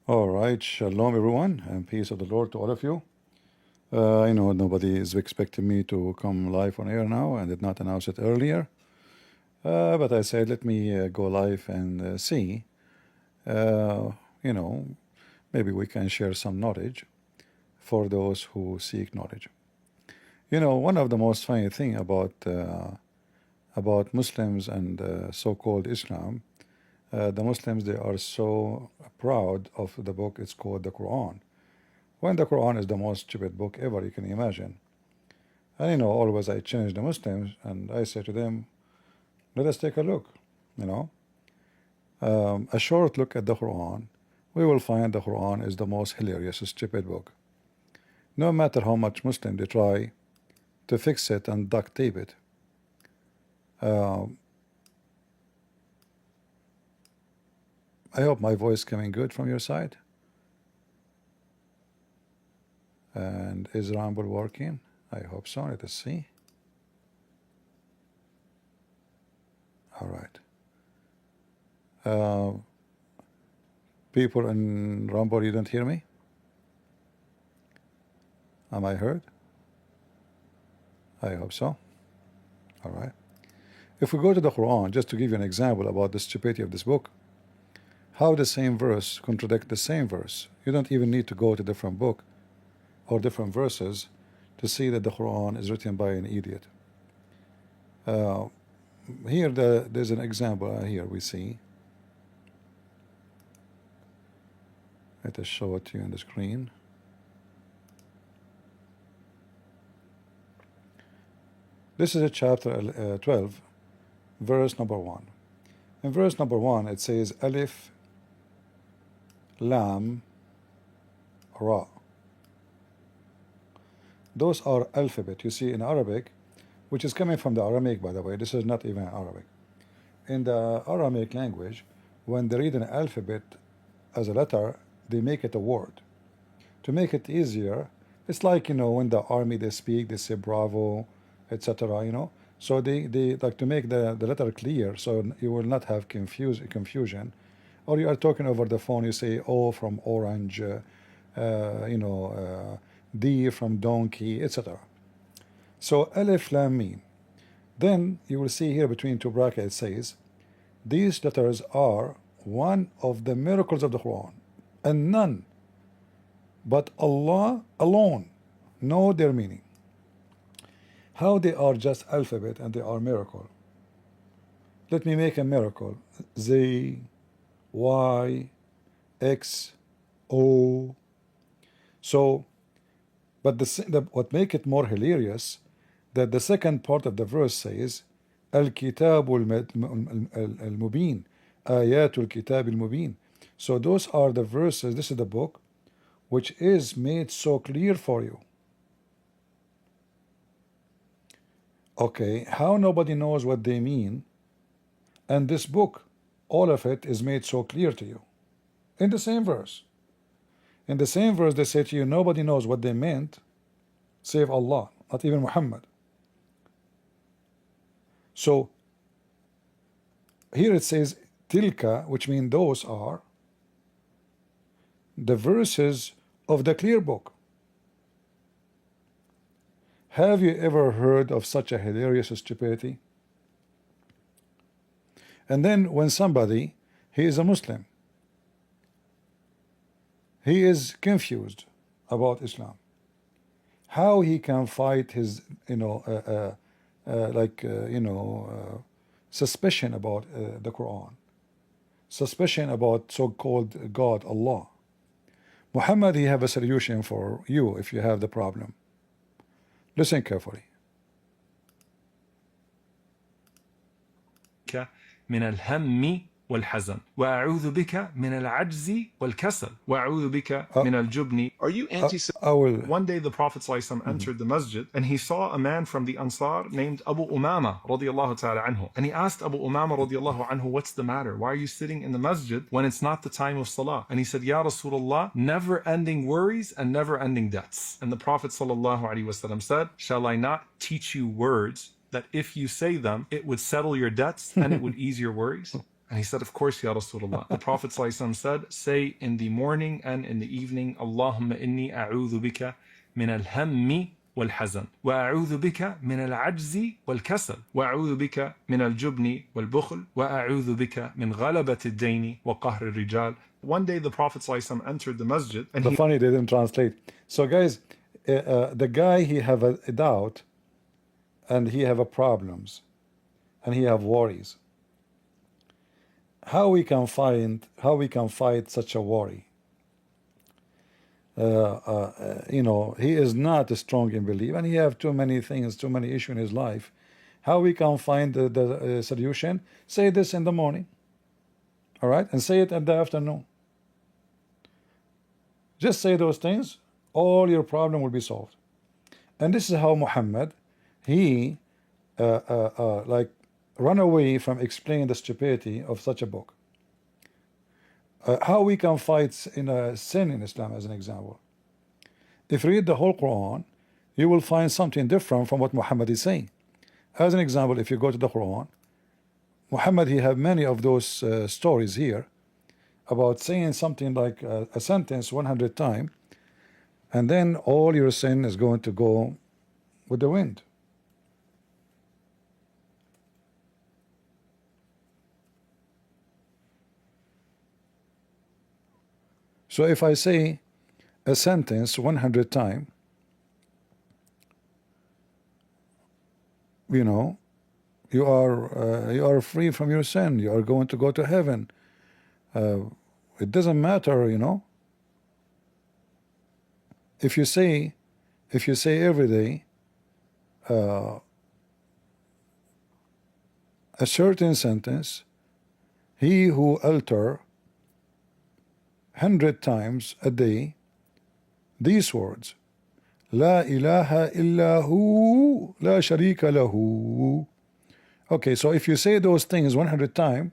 All right, shalom everyone, and peace of the Lord to all of you. I know nobody is expecting me to come live on air now, and did not announce it earlier. But I said, let me go live and see. Uh, you know, maybe we can share some knowledge for those who seek knowledge. You know, one of the most funny thing about Muslims and so-called Islam, the Muslims, they are so proud of the book. It's called the Quran. When the Quran is the most stupid book ever you can imagine. And you know, always I challenge the Muslims and I say to them, let us take a look. You know, a short look at the Quran, we will find the Quran is the most hilarious, stupid book. No matter how much Muslim they try to fix it and duct tape it. I hope my voice coming good from your side. And is Rumble working? I hope so. Let us see. All right. People in Rumble, you don't hear me? Am I heard? I hope so. All right. If we go to the Quran, just to give you an example about the stupidity of this book, how the same verse contradict the same verse. You don't even need to go to different book or different verses to see that the Quran is written by an idiot. Here there's an example here we see. Let us show it to you on the screen. This is a chapter 12, verse number 1. In verse number 1 it says Alif Lam Ra. Those are alphabet you see in Arabic, which is coming from the Aramaic, by the way. This is not even Arabic. In the Aramaic language, when they read an alphabet as a letter, they make it a word. To make it easier, it's like, you know, when the army they speak, they say bravo, etc. You know, so they like to make the letter clear, so you will not have confusion. Or you are talking over the phone, you say O from orange, you know, D from donkey, etc. So Alif Lam Mim. Then you will see here between two brackets it says these letters are one of the miracles of the Quran, and none but Allah alone know their meaning. How they are just alphabet and they are miracle. Let me make a miracle. Z, Y, X, O. So, but what make it more hilarious, that the second part of the verse says, Al-Kitabul al-Mubin, Ayatul Kitab al-Mubin. So those are the verses, this is the book, which is made so clear for you. Okay, how nobody knows what they mean, and this book, all of it is made so clear to you. In the same verse. In the same verse they say to you, nobody knows what they meant, save Allah, not even Muhammad. So here it says tilka, which means those are the verses of the clear book. Have you ever heard of such a hilarious stupidity? And then when somebody, he is a Muslim, he is confused about Islam, how he can fight his, you know, suspicion about the Quran, suspicion about so-called God, Allah. Muhammad, he have a solution for you if you have the problem. Listen carefully. من الهم والحزن وأعوذ بك من العجز والكسل وأعوذ بك من الجبن. Are you anti-Semitic? One day the Prophet ﷺ entered the masjid and he saw a man from the Ansar named Abu Umama radiallahu ta'ala anhu, and he asked Abu Umama radiallahu anhu, what's the matter? Why are you sitting in the masjid when it's not the time of salah? And he said, Ya Rasulullah, never-ending worries and never-ending debts. And the Prophet ﷺ said, shall I not teach you words that if you say them, it would settle your debts and it would ease your worries? And he said, of course, Ya Rasulullah. The Prophet ﷺ said, say in the morning and in the evening, Allahumma inni a'udhu bika min al-hammi والحزن وأعوذ بك من العجز والكسل وأعوذ بك من الجبن والبخل وأعوذ بك من غلبة الدين وقهر الرجال. One day the Prophet ﷺ entered the masjid and the funny they didn't translate. So guys, the guy, he have a doubt and he have a problems and he have worries. How we can fight such a worry? You know, he is not strong in belief and he have too many things, too many issues in his life. How we can find the solution? Say this in the morning, all right, and say it at the afternoon. Just say those things, all your problem will be solved. And this is how Muhammad, he like run away from explaining the stupidity of such a book. How we can fight in a sin in Islam, as an example. If you read the whole Quran, you will find something different from what Muhammad is saying. As an example, if you go to the Quran, Muhammad, he have many of those stories here about saying something like a sentence 100 times, and then all your sin is going to go with the wind. So if I say a sentence 100 times, you know, you are free from your sin. You are going to go to heaven. It doesn't matter, you know. If you say every day a certain sentence, he who alter 100 times a day these words, La ilaha illa hu, la sharika lahu. Okay, so if you say those things 100 times,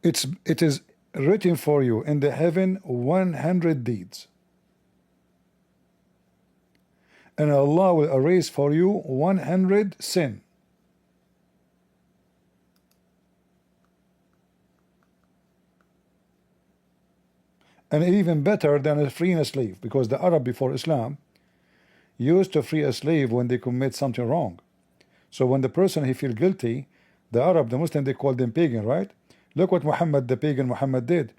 it is written for you in the heaven 100 deeds, and Allah will erase for you 100 sin. And even better than freeing a slave, because the Arab before Islam used to free a slave when they commit something wrong. So when the person, he feel guilty, the Arab, the Muslim, they call them pagan, right? Look what Muhammad, the pagan Muhammad, did.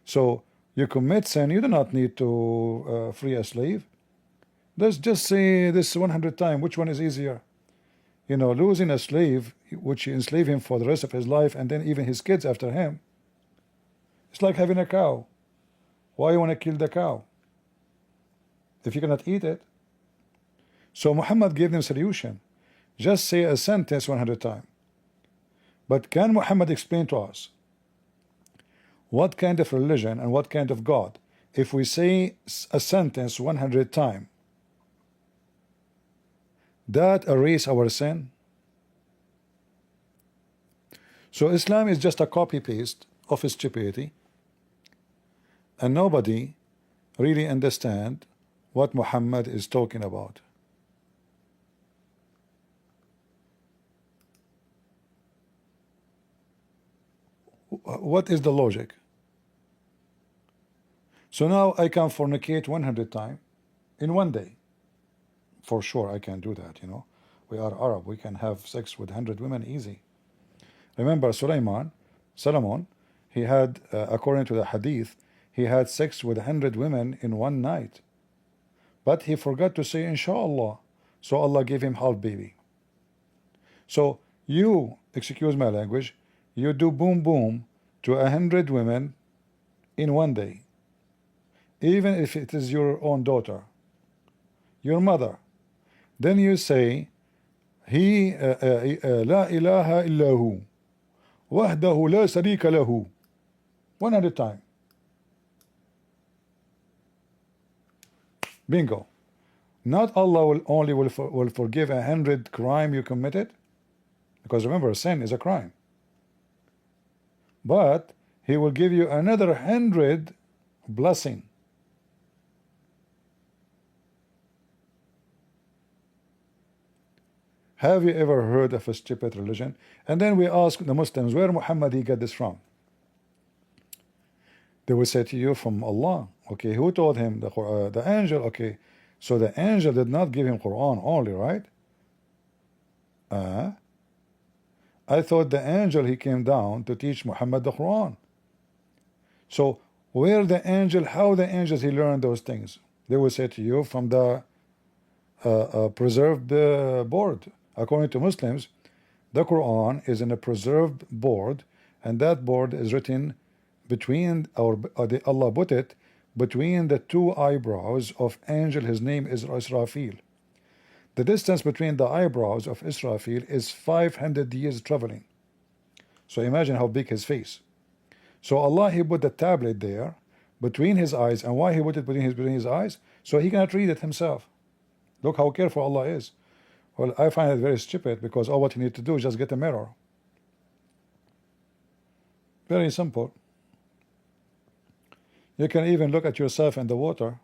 So you commit sin, you do not need to free a slave. Let's just say this 100 times. Which one is easier? You know, losing a slave, which you enslave him for the rest of his life, and then even his kids after him. It's like having a cow. Why you want to kill the cow if you cannot eat it? So Muhammad gave them solution. Just say a sentence 100 times. But can Muhammad explain to us what kind of religion and what kind of God, if we say a sentence 100 times, that erase our sin? So Islam is just a copy paste of stupidity, and nobody really understand what Muhammad is talking about. What is the logic? So now I can fornicate 100 times in one day. For sure I can do that, you know. We are Arab, we can have sex with 100 women easy. Remember Solomon, he had, according to the hadith, he had sex with 100 women in one night. But he forgot to say inshallah. So Allah gave him half baby. So you, excuse my language, you do boom boom to 100 women in one day. Even if it is your own daughter, your mother. Then you say, he la ilaha illahu wahdahu la sharika lahu 100 times. Bingo. Not Allah will forgive 100 crime you committed, because remember, sin is a crime, but he will give you another 100 blessing. Have you ever heard of a stupid religion? And then we ask the Muslims, where Muhammad he got this from? They will say to you, from Allah. Okay, who told him? The angel. Okay, so the angel did not give him Quran only, right? I thought the angel he came down to teach Muhammad the Quran. So where the angel, how the angels he learned those things? They will say to you, from the preserved board. According to Muslims, the Quran is in a preserved board, and that board is written between, or Allah put it between the two eyebrows of angel. His name is Israfil. The distance between the eyebrows of Israfil is 500 years traveling. So imagine how big his face. So Allah he put the tablet there between his eyes. And why he put it between his eyes? So he cannot read it himself. Look how careful Allah is. Well, I find it very stupid, because all what you need to do is just get a mirror. Very simple. You can even look at yourself in the water.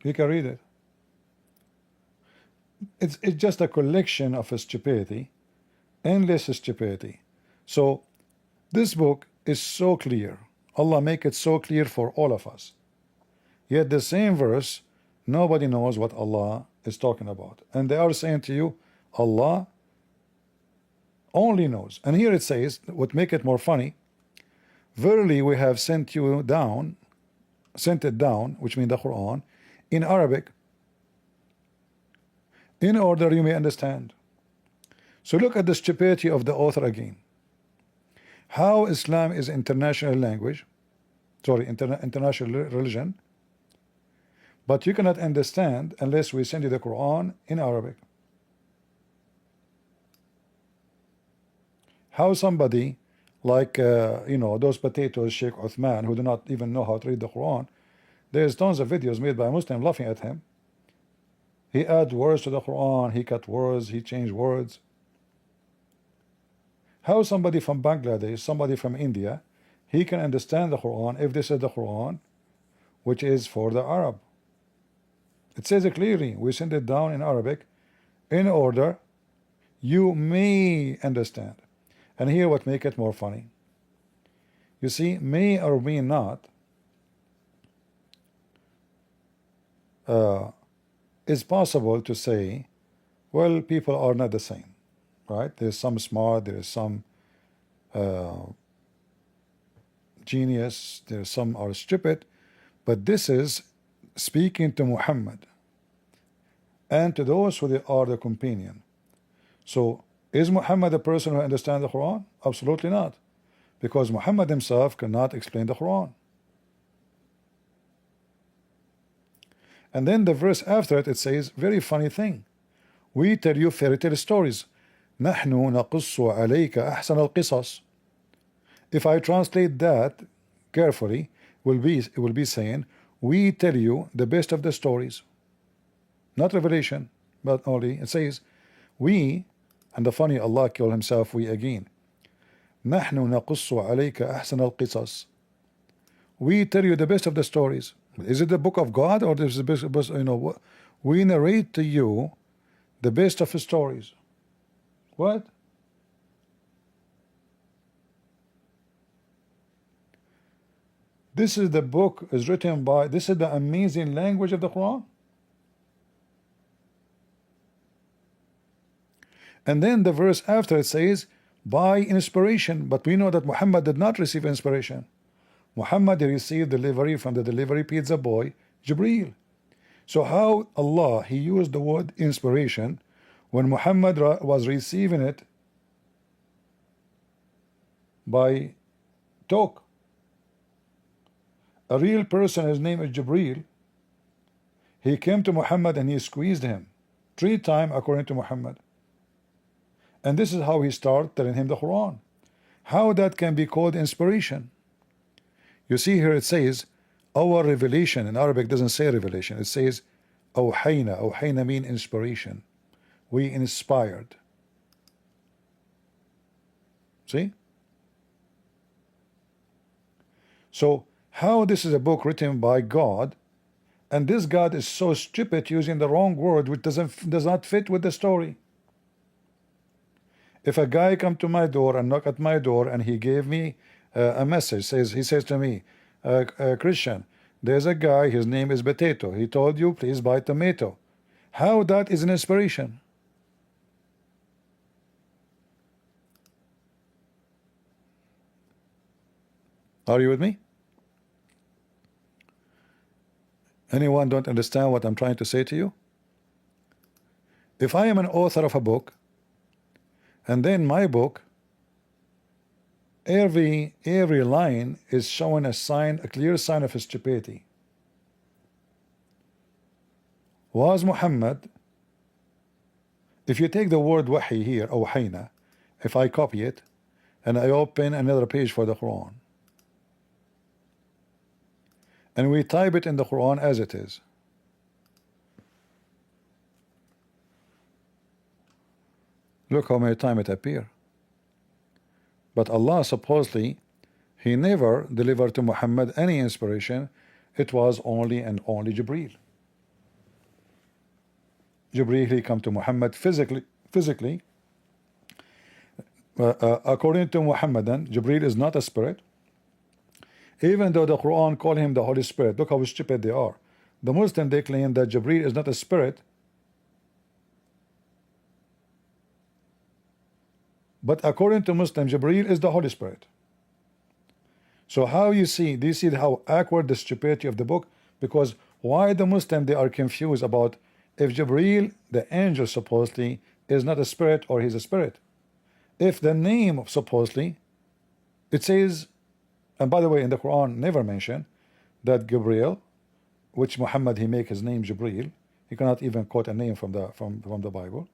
You can read it. It's just a collection of stupidity, endless stupidity. So this book is so clear. Allah make it so clear for all of us. Yet the same verse, nobody knows what Allah is talking about, and they are saying to you, Allah only knows. And here it says, what make it more funny, verily we have sent it down, which means the Quran, in Arabic, in order you may understand. So look at the stupidity of the author again. How Islam is international language, sorry, international religion, but you cannot understand unless we send you the Quran in Arabic. How somebody like those potatoes, Sheikh Uthman, who do not even know how to read the Quran, there's tons of videos made by Muslims laughing at him. He add words to the Quran, he cut words, he changed words. How somebody from Bangladesh, somebody from India, he can understand the Quran if this is the Quran which is for the Arab? It says it clearly, we send it down in Arabic in order you may understand. And here what make it more funny. You see, may or may not is possible to say, well, people are not the same, right? There's some smart, there's some genius, there's some are stupid, but this is speaking to Muhammad and to those who are the companion. So is Muhammad a person who understands the Quran? Absolutely not, because Muhammad himself cannot explain the Quran. And then the verse after it, it says very funny thing, we tell you fairy tale stories. نحن نقص عليك أحسن القصص. If I translate that carefully, it will be saying, we tell you the best of the stories. Not revelation, but only it says we, and the funny Allah called himself we again. نحن نقص عليك أحسن القصص. We tell you the best of the stories. Is it the book of God, or is it the best, we narrate to you the best of the stories. What? This is the book is written by, this is the amazing language of the Quran. And then the verse after it says by inspiration, but we know that Muhammad did not receive inspiration. Muhammad received delivery from the delivery pizza boy Jibreel. So how Allah he used the word inspiration when Muhammad was receiving it by talk? A real person, his name is Jibreel, he came to Muhammad and he squeezed him 3 times according to Muhammad. And this is how he started telling him the Quran. How that can be called inspiration? You see here it says our revelation. In Arabic doesn't say revelation, it says awhayna. Awhayna mean inspiration. We inspired. See? So how this is a book written by God And this God is so stupid using the wrong word which does not fit with the story. If a guy come to my door and knock at my door and he gave me a message, he says to me, Christian, there's a guy, his name is Potato, he told you please buy tomato. How that is an inspiration? Are you with me? Anyone don't understand what I'm trying to say to you? If I am an author of a book, and then my book, every line is showing a clear sign of stupidity. Was Muhammad, if you take the word wahi here, or wahayna, if I copy it, and I open another page for the Quran, and we type it in the Quran as it is, look how many times it appears. But Allah supposedly, He never delivered to Muhammad any inspiration. It was only and only Jibreel. Jibreel, he come to Muhammad physically. According to Muhammadan, Jibreel is not a spirit. Even though the Quran call him the Holy Spirit, look how stupid they are. The Muslim, they claim that Jibreel is not a spirit, but according to Muslim, Jibreel is the Holy Spirit. So how do you see how awkward the stupidity of the book? Because why the Muslim, they are confused about if Jibreel, the angel supposedly, is not a spirit or he's a spirit. If the name supposedly, it says, and by the way, in the Quran never mentioned that Gabriel, which Muhammad, he make his name Jibreel, he cannot even quote a name from the Bible.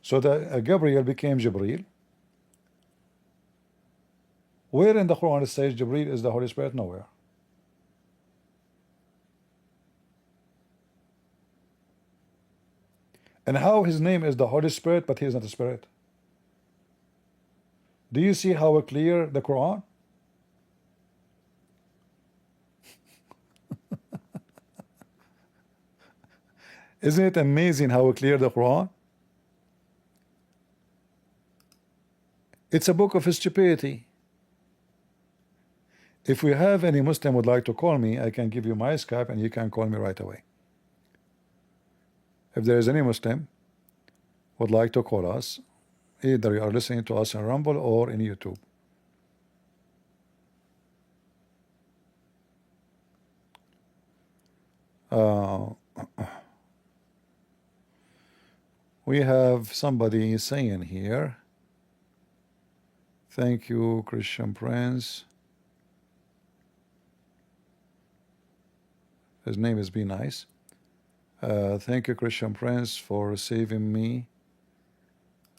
So the Gabriel became Jibreel. Where in the Quran it says Jibreel is the Holy Spirit? Nowhere. And how his name is the Holy Spirit, but he is not a spirit? Do you see how clear the Quran? Isn't it amazing how clear the Quran? It's a book of stupidity. If we have any Muslim would like to call me, I can give you my Skype and you can call me right away. If there is any Muslim would like to call us, either you are listening to us in Rumble or in YouTube. We have somebody saying here, thank you, Christian Prince. His name is Be Nice. Thank you, Christian Prince, for saving me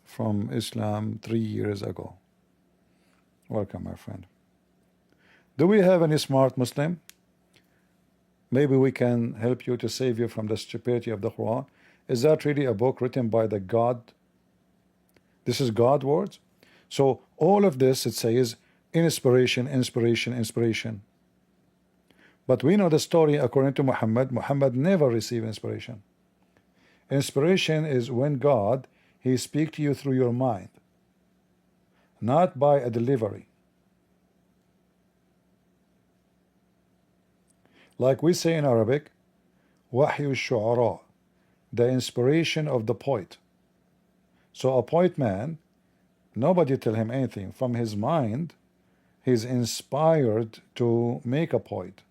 from Islam 3 years ago. Welcome, my friend. Do we have any smart Muslim? Maybe we can help you to save you from the stupidity of the Quran. Is that really a book written by the God? This is God words? So all of this, it says inspiration, inspiration, inspiration. But we know the story according to Muhammad. Muhammad never received inspiration. Inspiration is when God, He speaks to you through your mind, not by a delivery. Like we say in Arabic, Wahyu Shu'ara, the inspiration of the poet. So a poet man, nobody tell him anything. From his mind, he's inspired to make a poet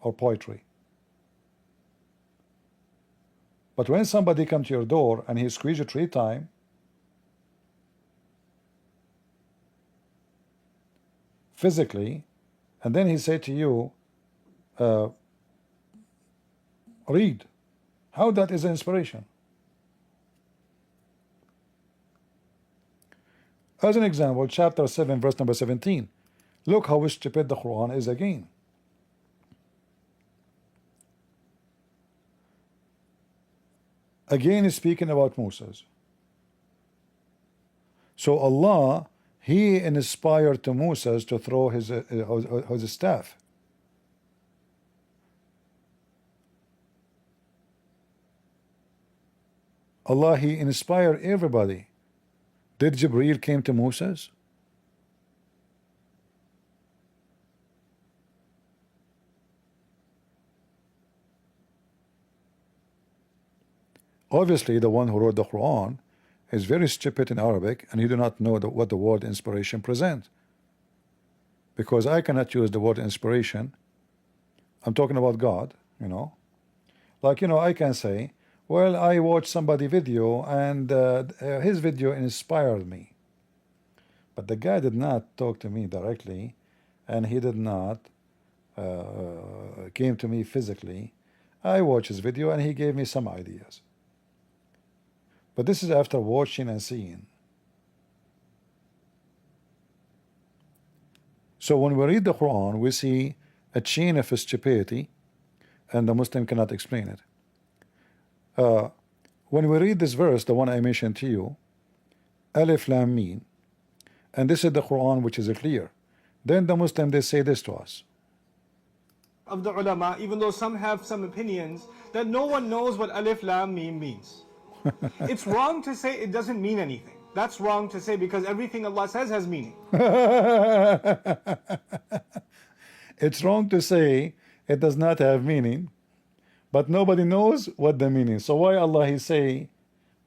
or poetry. But when somebody comes to your door and he squeezes you 3 times, physically, and then he say to you, read, how that is inspiration? As an example, chapter 7, verse number 17. Look how stupid the Quran is again. Again, is speaking about Moses. So Allah, He inspired to Moses to throw his staff. Allah, He inspired everybody. Did Jibreel came to Moses? Obviously, the one who wrote the Quran is very stupid in Arabic, and he do not know what the word inspiration presents. Because I cannot use the word inspiration. I'm talking about God, you know. Like, you know, I can say, well, I watched somebody video and his video inspired me. But the guy did not talk to me directly, and he did not came to me physically. I watched his video and he gave me some ideas. But this is after watching and seeing. So when we read the Quran, we see a chain of stupidity, and the Muslim cannot explain it. When we read this verse, the one I mentioned to you, Alif Lam Mim, and this is the Quran which is clear, then the Muslim, they say this to us. Of the ulama, even though some have some opinions, that no one knows what Alif Lam Mim means. It's wrong to say it doesn't mean anything. That's wrong to say, because everything Allah says has meaning. It's wrong to say it does not have meaning, but nobody knows what the meaning. So why Allah He say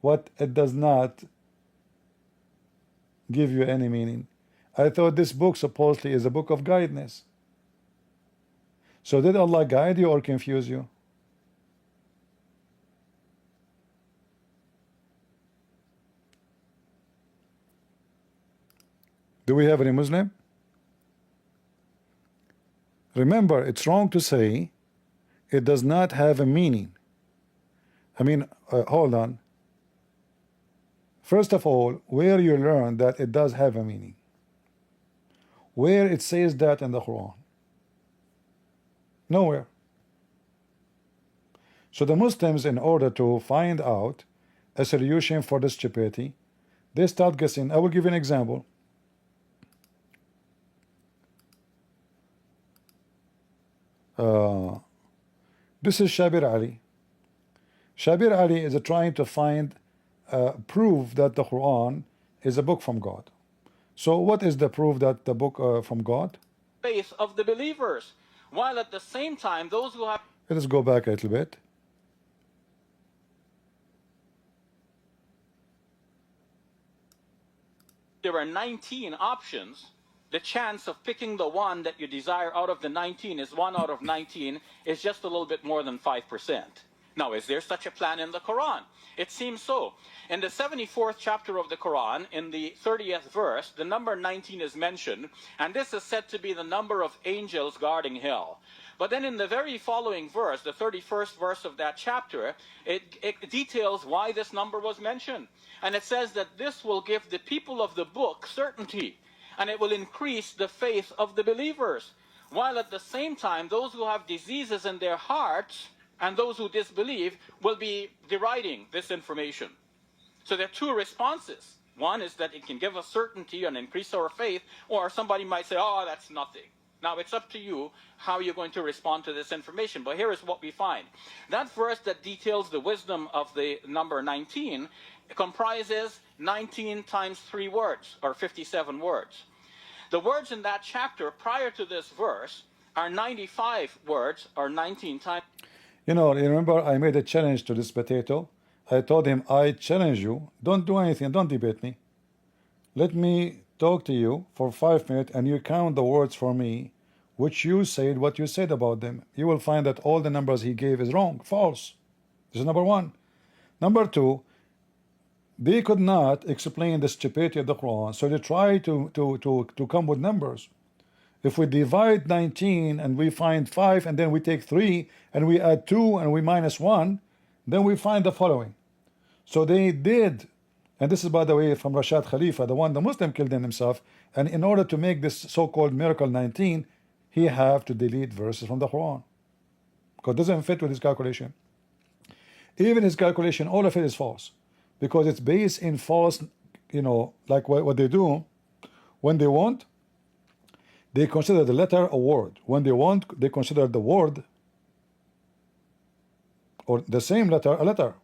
what it does not give you any meaning? I thought this book supposedly is a book of guidance. So did Allah guide you or confuse you? Do we have any Muslim? Remember, it's wrong to say it does not have a meaning. I mean, hold on. First of all, where you learn that it does have a meaning? Where it says that in the Quran? Nowhere. So the Muslims, in order to find out a solution for this stupidity, they start guessing. I will give you an example. This is Shabir Ali. Shabir Ali is trying to find proof that the Quran is a book from God. So what is the proof that the book from God? Faith of the believers, while at the same time those who have... Let us go back a little bit. There are 19 options. The chance of picking the one that you desire out of the 19 is 1 out of 19 is just a little bit more than 5%. Now, is there such a plan in the Quran? It seems so. In the 74th chapter of the Quran, in the 30th verse, the number 19 is mentioned, and this is said to be the number of angels guarding hell. But then in the very following verse, the 31st verse of that chapter, it details why this number was mentioned. And it says that this will give the people of the book certainty, and it will increase the faith of the believers, while at the same time those who have diseases in their hearts and those who disbelieve will be deriding this information. So there are two responses. One is that it can give us certainty and increase our faith, or somebody might say, oh, that's nothing. Now it's up to you how you're going to respond to this information. But here is what we find. That verse that details the wisdom of the number 19 comprises 19 times 3 words, or 57 words. The words in that chapter prior to this verse are 95 words, or 19 times. You know, remember I made a challenge to this potato. I told him, I challenge you, don't do anything, don't debate me. Let me talk to you for 5 minutes and you count the words for me, which you said what you said about them. You will find that all the numbers he gave is wrong, false. This is number one. Number two, they could not explain the stupidity of the Quran, so they try to come with numbers. If we divide 19 and we find 5 and then we take 3 and we add 2 and we minus 1, then we find the following. So they did, and this is by the way from Rashad Khalifa, the one the Muslim killed in himself, and in order to make this so-called miracle 19, he have to delete verses from the Quran because it doesn't fit with his calculation. Even his calculation, all of it is false, because it's based in false, you know, like what they do when they want, they consider the letter a word. When they want, they consider the word or the same letter a letter.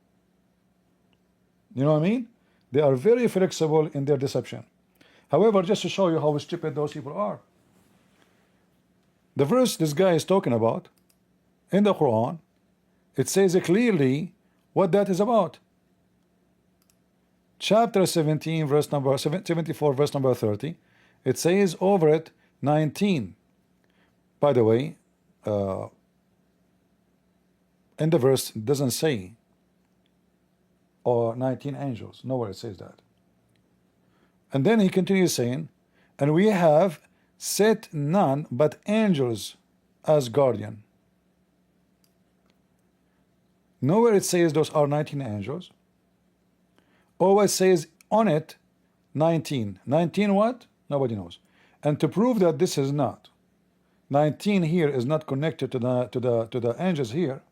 You know what I mean? They are very flexible in their deception. However, just to show you how stupid those people are, the verse this guy is talking about in the Quran, it says clearly what that is about. Chapter 17, verse number 74, verse number 30. It says over it 19. By the way, in the verse it doesn't say or 19 angels. Nowhere it says that. And then he continues saying, and we have set none but angels as guardian. Nowhere it says those are 19 angels. Always says on it 19. 19 what? Nobody knows. And to prove that this is not 19 here is not connected to the angels here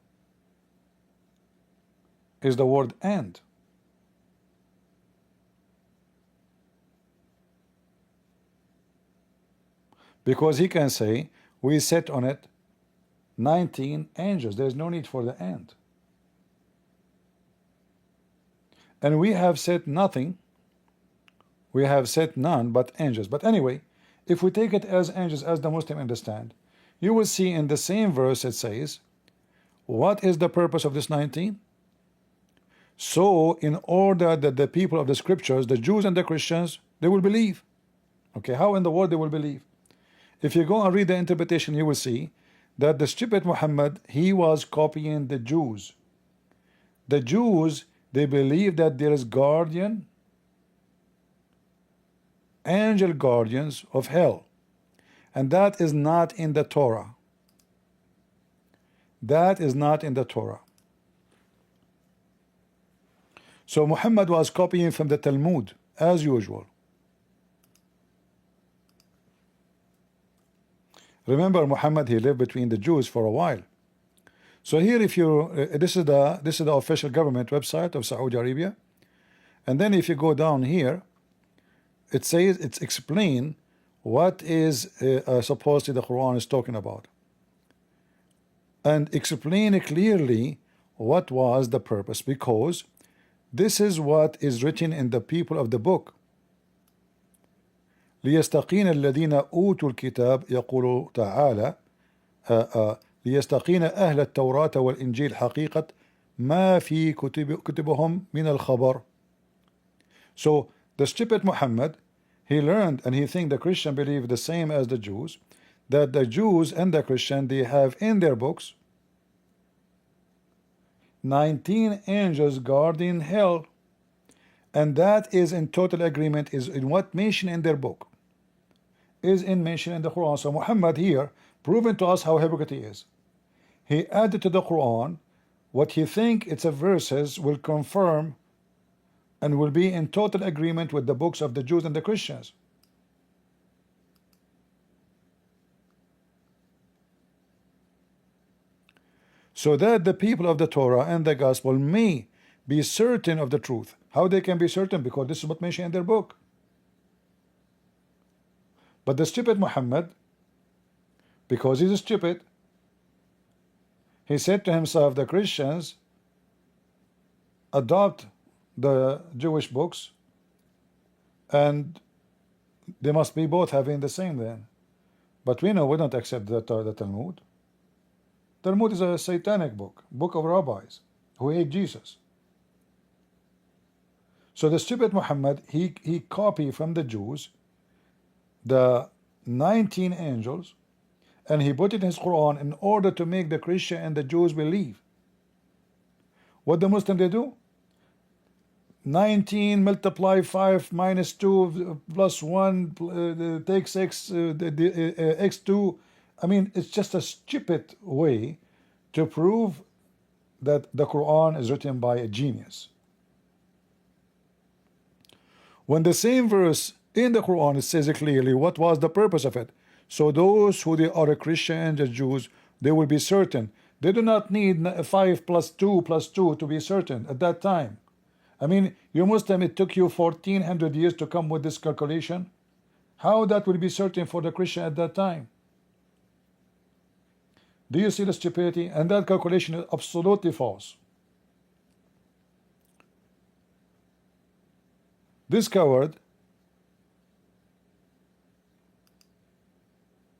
is the word and. Because he can say we set on it 19 angels. There's no need for the and. And we have said nothing. We have said none but angels. But anyway, if we take it as angels, as the Muslim understand, you will see in the same verse it says, what is the purpose of this 19? So in order that the people of the scriptures, the Jews and the Christians, they will believe. Okay, how in the world they will believe? If you go and read the interpretation, you will see that the stupid Muhammad, he was copying the Jews. The Jews, they believe that there is guardian, angel guardians of hell, and that is not in the Torah. That is not in the Torah. So Muhammad was copying from the Talmud as usual. Remember, Muhammad, he lived between the Jews for a while. So here, if you this is the official government website of Saudi Arabia, and then if you go down here, it says it's explain what is supposedly the Quran is talking about, and explain clearly what was the purpose, because this is what is written in the people of the book. ليستقين الذين أوتوا الكتاب يقول تعالى ليستقين أهل التوراة والإنجيل حقيقة ما في كتبهم من الخبر. So the stupid Muhammad, he learned, and he think the Christian believe the same as the Jews, that the Jews and the Christian, they have in their books 19 angels guarding hell, and that is in total agreement, is in what mentioned in their book, is in mentioned in the Quran. So Muhammad here proving to us how hypocrite he is. He added to the Quran what he think it's a verses will confirm and will be in total agreement with the books of the Jews and the Christians. So that the people of the Torah and the Gospel may be certain of the truth. How they can be certain? Because this is what mentioned in their book. But the stupid Muhammad, because he's stupid, he said to himself, the Christians adopt the Jewish books and they must be both having the same then. But we know we don't accept the Talmud. Talmud is a satanic book of rabbis who hate Jesus. So the stupid Muhammad, he copied from the Jews the 19 angels, and he put it in his Quran in order to make the Christian and the Jews believe. What the Muslim they do? 19 multiply 5 minus 2 plus 1 take 6 x2. I mean, it's just a stupid way to prove that the Quran is written by a genius. When the same verse in the Quran, it says clearly what was the purpose of it. So those who they are a Christian and the Jews, they will be certain. They do not need 5 plus 2 plus 2 to be certain at that time. I mean, you Muslim, it took you 1400 years to come with this calculation. How that will be certain for the Christian at that time? Do you see the stupidity? And that calculation is absolutely false. This coward,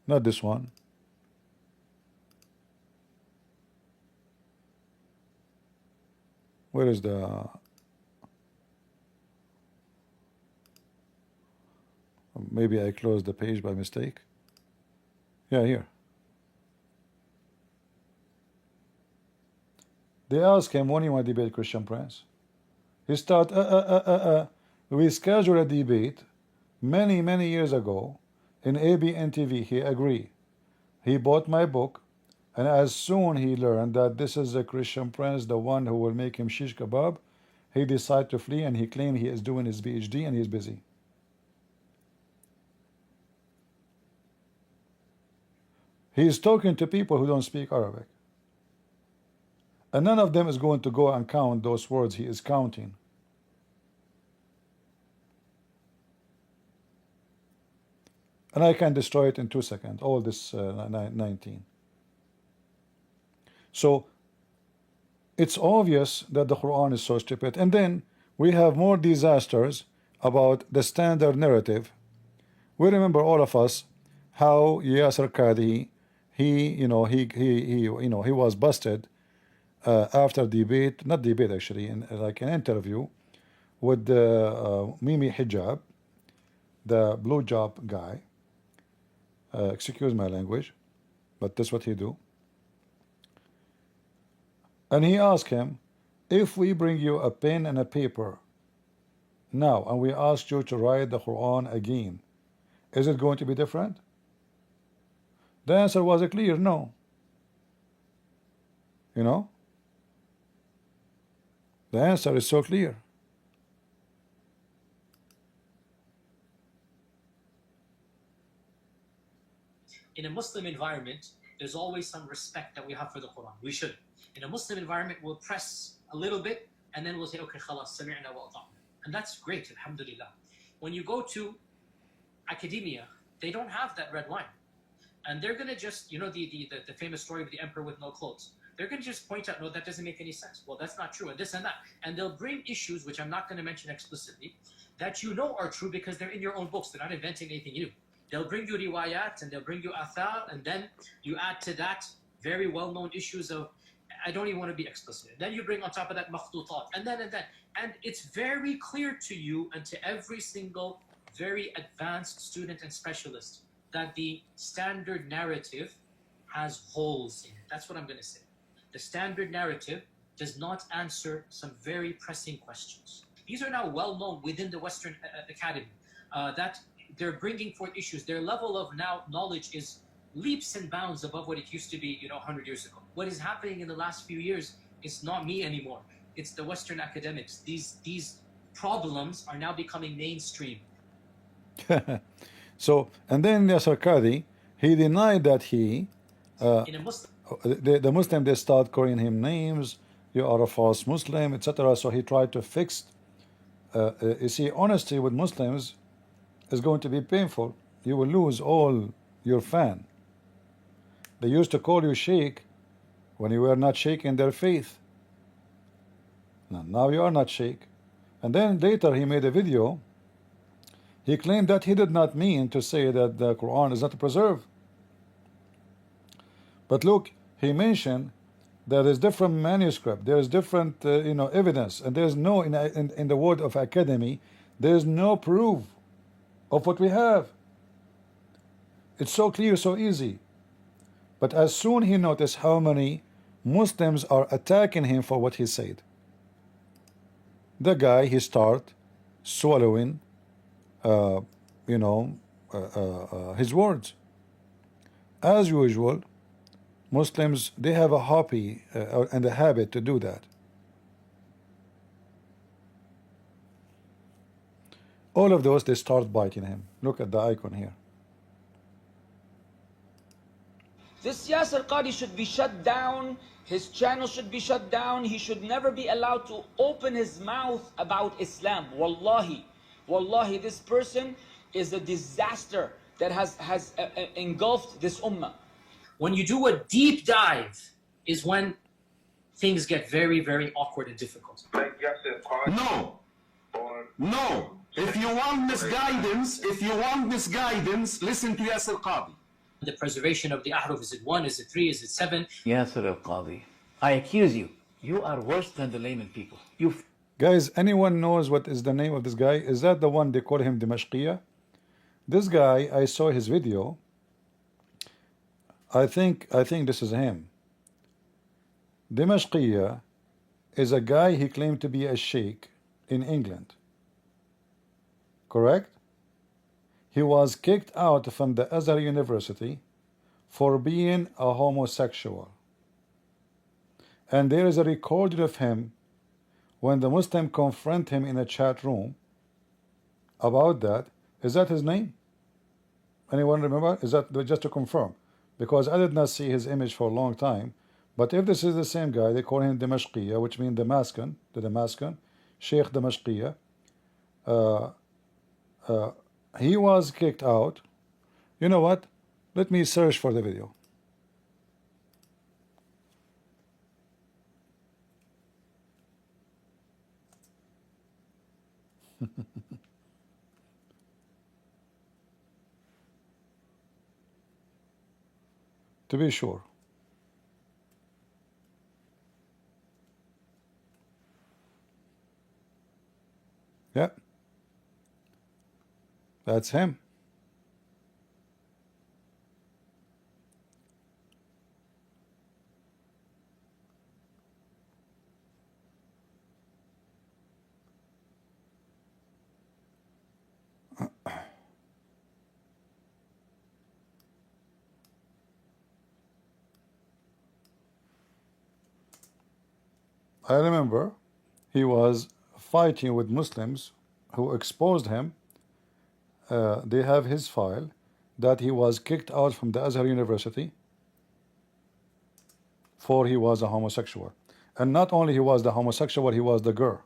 not this one, where is the, maybe I closed the page by mistake. Yeah, here. They ask him, when you want to debate Christian Prince? He start, we scheduled a debate many years ago in ABN TV. He agreed. He bought my book, and as soon he learned that this is a Christian Prince, the one who will make him shish kebab, he decided to flee, and he claimed he is doing his PhD and he's busy. He is talking to people who don't speak Arabic. And none of them is going to go and count those words he is counting. And I can destroy it in 2 seconds, all this 19. So it's obvious that the Quran is so stupid. And then we have more disasters about the standard narrative. We remember, all of us, how Yasser Qadhi, he was busted after debate, not debate actually, in like an interview with Mimi Hijab, the blue job guy. Excuse my language, but that's what he do. And he asked him, if we bring you a pen and a paper now, and we ask you to write the Quran again, is it going to be different? The answer was a clear no. You know? The answer is so clear. In a Muslim environment, there's always some respect that we have for the Quran. We should. In a Muslim environment, we'll press a little bit, and then we'll say, okay, khalas, sami'na wa ata'na. And that's great, alhamdulillah. When you go to academia, they don't have that red line. And they're going to just, you know, the famous story of the emperor with no clothes. They're going to just point out, no, that doesn't make any sense. Well, that's not true, and this and that. And they'll bring issues, which I'm not going to mention explicitly, that you know are true because they're in your own books. They're not inventing anything new. They'll bring you riwayat, and they'll bring you athar, and then you add to that very well-known issues of, I don't even want to be explicit. Then you bring on top of that makhtutat, and then. And it's very clear to you and to every single very advanced student and specialist that the standard narrative has holes in it. That's what I'm going to say. The standard narrative does not answer some very pressing questions. These are now well known within the Western Academy, that they're bringing forth issues. Their level of now knowledge is leaps and bounds above what it used to be, 100 years ago. What is happening in the last few years is not me anymore. It's the Western academics. These problems are now becoming mainstream. So, and then Yasser Qadhi, he denied that he, in a Muslim, the Muslim, they start calling him names, you are a false Muslim, etc. So he tried to fix, you see, honesty with Muslims is going to be painful. You will lose all your fan. They used to call you sheikh when you were not shaking their faith. Now you are not sheikh. And then later he made a video. He claimed that he did not mean to say that the Quran is not preserved. But look, he mentioned there is different manuscript, there is different evidence, and there is no, in the word of academy, there is no proof of what we have. It's so clear, so easy. But as soon he noticed how many Muslims are attacking him for what he said, the guy, he start swallowing his words. As usual, Muslims, they have a hobby and a habit to do that. All of those, they start biting him. Look at the icon here. This Yasser Qadhi should be shut down. His channel should be shut down. He should never be allowed to open his mouth about Islam. Wallahi, wallahi, this person is a disaster that has engulfed this ummah. when you do a deep dive is when things get very, very awkward and difficult. Like Yasser Qadhi? No. Or No. If you want misguidance, listen to Yasir Qadi. The preservation of the ahruf, is it 1, is it 3, is it 7? Yasir al-Qadi, I accuse you. You are worse than the layman people. Guys, anyone knows what is the name of this guy? Is that the one they call him Dimashqiya? This guy, I saw his video. I think this is him. Dimashqiya is a guy, he claimed to be a sheikh in England. Correct? He was kicked out from the Azhar University for being a homosexual. And there is a recording of him when the Muslim confront him in a chat room about that. Is that his name? Anyone remember? Is that, just to confirm? Because I did not see his image for a long time. But if this is the same guy, they call him Dimashqiya, which means Damascus, the Damascus, Sheikh Dimashqiya. He was kicked out. You know what? Let me search for the video. To be sure. Yeah. That's him. I remember he was fighting with Muslims who exposed him. They have his file that he was kicked out from the Azhar University for he was a homosexual. And not only he was the homosexual, he was the girl.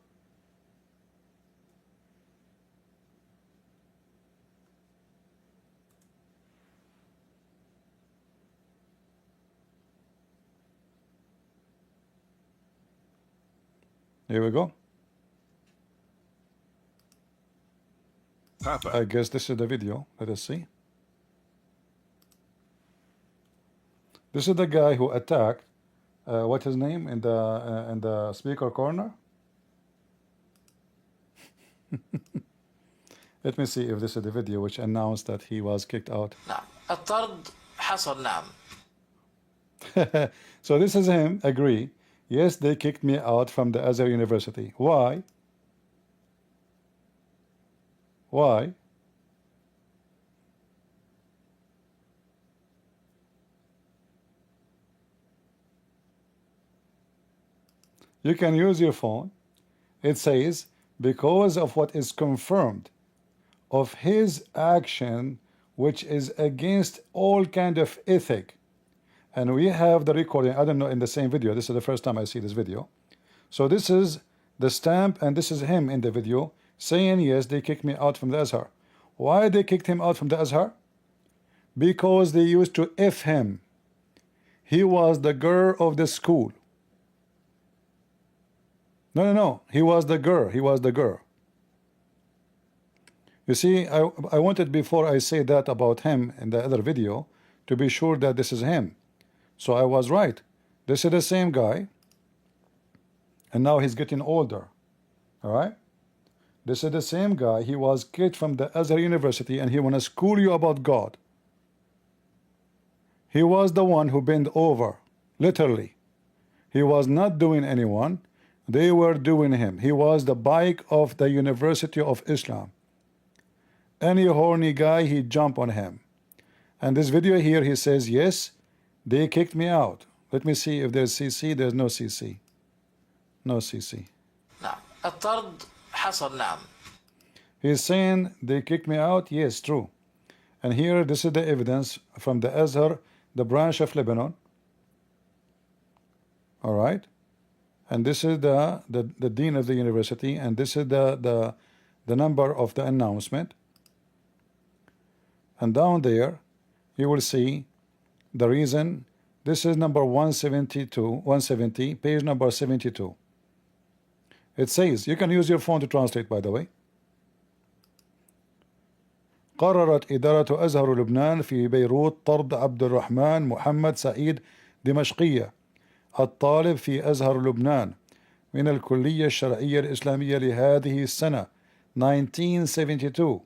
Here we go. Papa. I guess this is the video. Let us see. This is the guy who attacked. What's his name in the speaker corner? Let me see if this is the video which announced that he was kicked out. So this is him. Agree. Yes, they kicked me out from the Azhar University. Why? Why? You can use your phone. It says, because of what is confirmed of his action, which is against all kind of ethic. And we have the recording, I don't know, in the same video. This is the first time I see this video. So this is the stamp, and this is him in the video saying, yes, they kicked me out from the Azhar. Why they kicked him out from the Azhar? Because they used to F him. He was the girl of the school. No. He was the girl. He was the girl. You see, I wanted, before I say that about him in the other video, to be sure that this is him. So I was right. This is the same guy. And now he's getting older. All right? This is the same guy. He was kicked from the Azhar University, and he want to school you about God. He was the one who bent over, literally. He was not doing anyone. They were doing him. He was the bike of the University of Islam. Any horny guy, he jump on him. And this video here, he says, yes, they kicked me out. Let me see if there's CC. There's no CC. No CC. He's saying they kicked me out. Yes, true. And here, this is the evidence from the Azhar, the branch of Lebanon. All right. And this is the dean of the university, and this is the number of the announcement. And down there, you will see the reason. This is number 170, page number 72. It says, you can use your phone to translate, by the way. قررت إدارة أزهر لبنان في بيروت طرد عبد الرحمن محمد سعيد دمشقية الطالب في أزهر لبنان من الكلية الشرعية الإسلامية لهذه السنة 1972,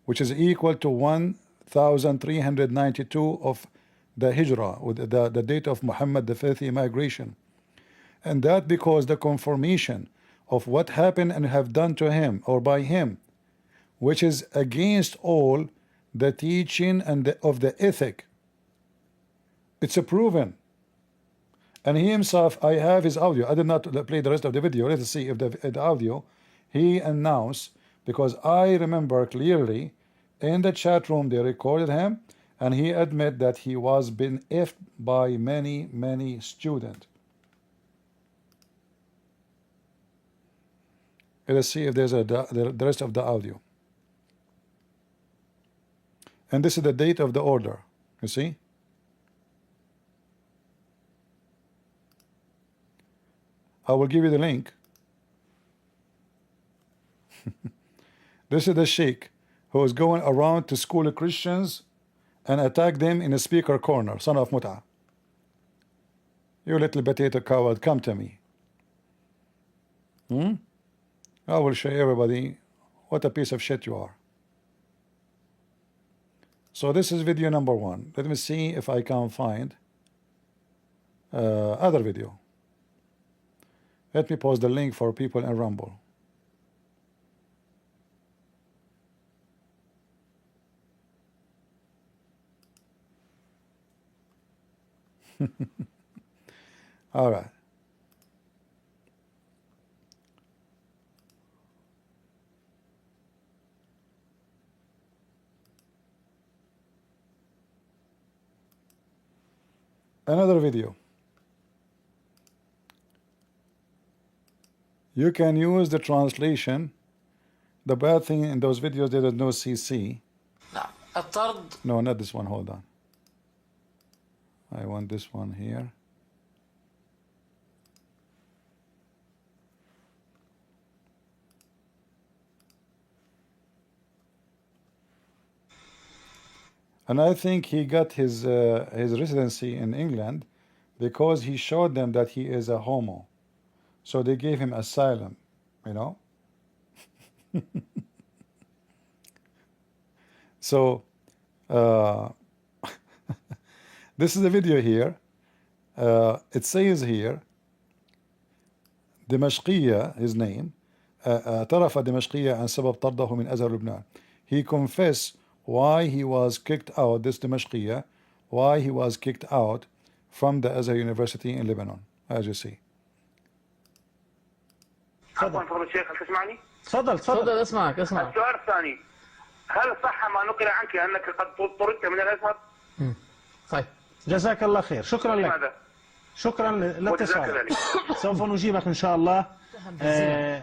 which is equal to 1392 of the Hijrah, the date of Muhammad the fifth migration. And that because the confirmation of what happened and have done to him or by him, which is against all the teaching and of the ethic. It's a proven. And he himself, I have his audio. I did not play the rest of the video. Let's see if the audio he announced, because I remember clearly in the chat room they recorded him and he admitted that he was been effed by many students. Let's see if there's the rest of the audio. And this is the date of the order. You see? I will give you the link. This is the sheikh who is going around to school Christians and attack them in a speaker corner. Son of Mut'a. You little potato coward, come to me. I will show everybody what a piece of shit you are. So this is video number 1. Let me see if I can find other video. Let me post the link for people in Rumble. All right. Another video. You can use the translation. The bad thing in those videos there is no CC. No, not this one. Hold on. I want this one here. And I think he got his residency in England because he showed them that he is a homo. So they gave him asylum, you know. So this is the video here. It says here دمشقية, his name, اعترف دمشقية عن سبب طرده من أزهر لبنان. He confessed why he was kicked out, this دمشقية, why he was kicked out from the Azhar University in Lebanon, as you see. عفوا فضل الشيخ، هل تسمعني؟ تفضل اسمعك. السؤال الثاني، هل صح ما نقل عنك انك قد طردت من الازهر؟ طيب جزاك الله خير، شكرا لك. لماذا؟ شكرا لاتصالك. سوف نجيبك ان شاء الله.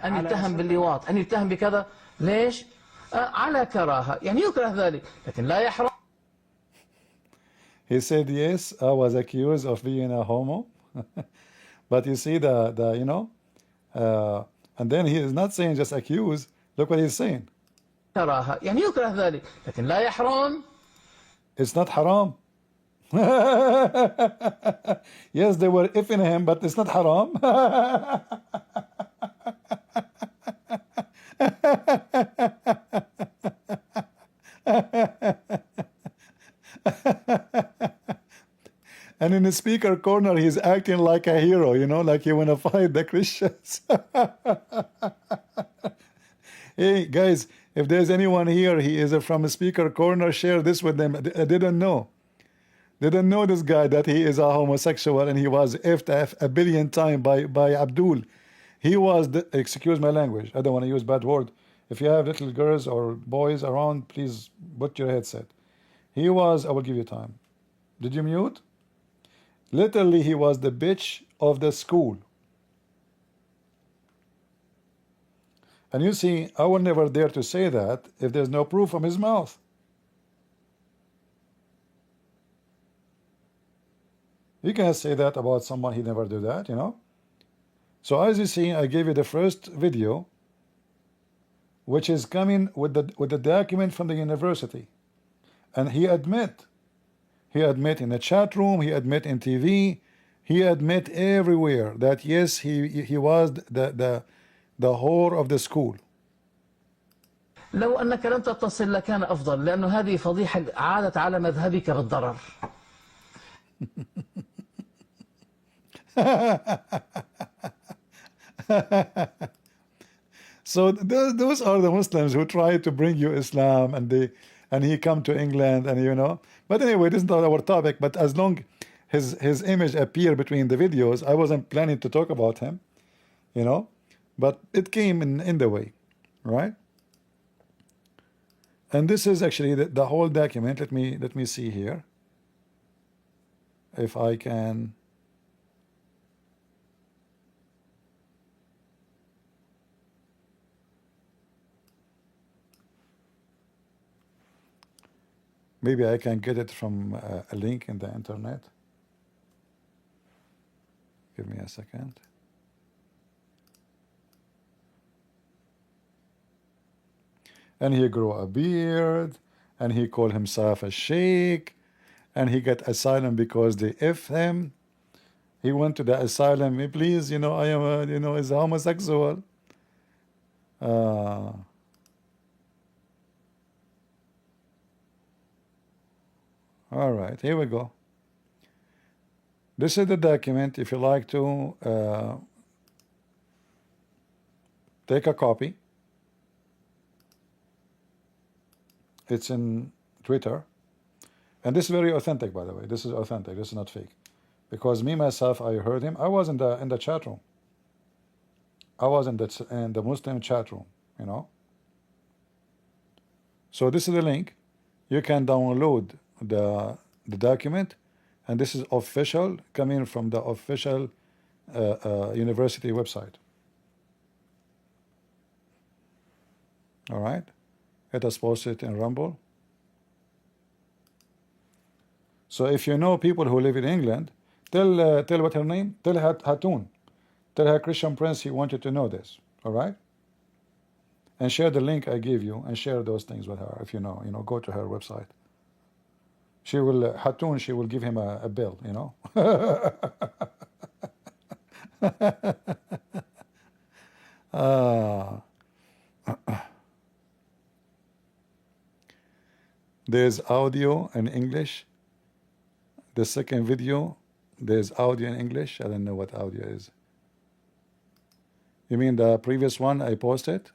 أن يتهم باللواط، أن يتهم بكذا، ليش؟ على كراهة، يعني يكره ذلك، لكن لا يحرم. He said yes, I was accused of being a homo. But you see the you know, and then he is not saying just accused. Look what he's saying. كراهة، يعني يكره ذلك، لكن لا يحرم. It's not haram. Yes, they were effing him, but it's not haram. And in the speaker corner, he's acting like a hero, you know, like he want to fight the Christians. Hey, guys, if there's anyone here, he is from a speaker corner, share this with them. They didn't know. They didn't know this guy, that he is a homosexual and he was effed a billion times by Abdul. He was, excuse my language, I don't want to use bad word. If you have little girls or boys around, please put your headset. He was, I will give you time. Did you mute? Literally, he was the bitch of the school. And you see, I will never dare to say that if there's no proof from his mouth. You can't say that about someone, he never do that, you know. So as you see, I gave you the first video which is coming with the document from the university, and he admit in the chat room, he admit in TV, he admit everywhere that yes, he was the whore of the school. لو أنك لم تتصل لكان أفضل، لأنه هذه فضيحة عادت على مذهبك بالضرر. So those are the Muslims who try to bring you Islam, and he come to England, and you know. But anyway, this is not our topic. But as long his image appear between the videos, I wasn't planning to talk about him, you know. But it came in the way, right? And this is actually the whole document. Let me see here if I can. Maybe I can get it from a link in the internet. Give me a second. And he grew a beard, and he called himself a sheikh, and he got asylum because they F him. He went to the asylum. Please, you know, I am a, you know, is a homosexual. All right, here we go. This is the document. If you like to take a copy, it's in Twitter, and this is very authentic, by the way. This is authentic. This is not fake, because me myself, I heard him. I was in the chat room. I was in the Muslim chat room, you know. So this is the link. You can download the document, and this is official, coming from the official university website. All right, it is posted in Rumble. So if you know people who live in England, tell what her name, tell her Hatun, tell her Christian Prince he wanted to know this. All right, and share the link I gave you, and share those things with her. If you know, go to her website. She will, Hatun, she will give him a bill, you know. There's audio in English. The second video, there's audio in English. I don't know what audio is. You mean the previous one I posted?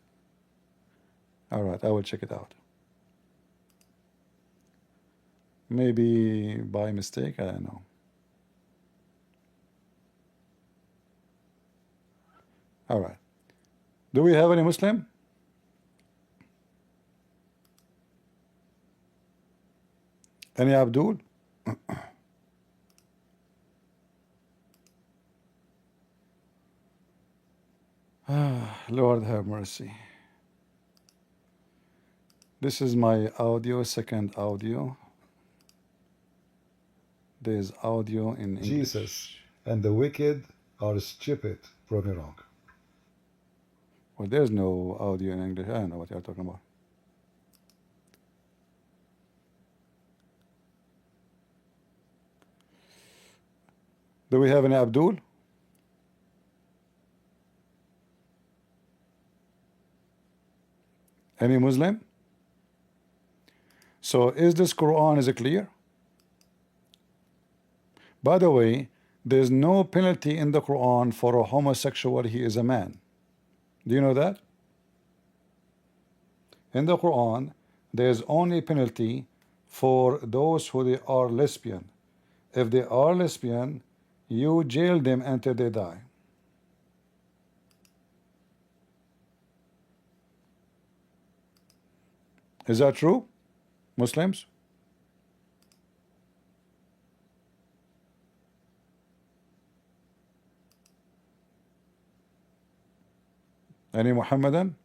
All right, I will check it out. Maybe by mistake, I don't know. All right. Do we have any Muslim? Any Abdul? Lord have mercy. This is my audio, second audio. There's audio in English. Jesus and the wicked are stupid. Prove me wrong. Well, there's no audio in English. I don't know what you're talking about. Do we have any Abdul? Any Muslim? So is this Quran, is it clear? By the way, there's no penalty in the Quran for a homosexual. He is a man. Do you know that? In the Quran, there's only penalty for those who they are lesbian. If they are lesbian, you jail them until they die. Is that true, Muslims? Any Muhammadan?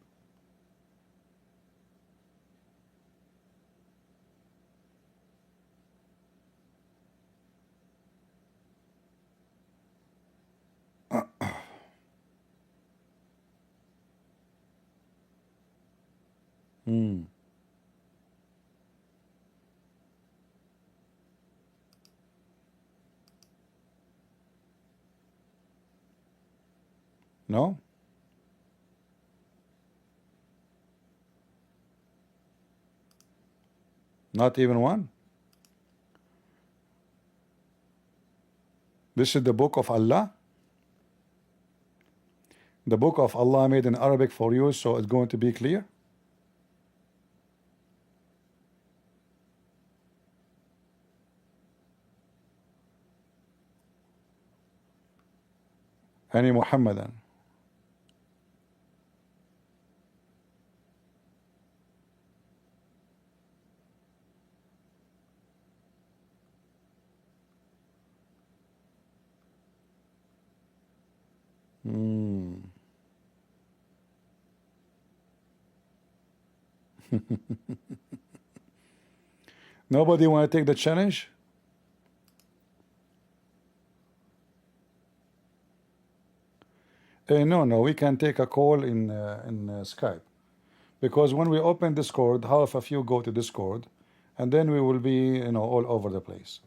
Hmm. No? Not even one? This is the book of Allah? The book of Allah made in Arabic for you, so it's going to be clear? Any Muhammadan? Hmm. Nobody want to take the challenge? No, we can take a call in Skype, because when we open Discord, half of you go to Discord, and then we will be, all over the place.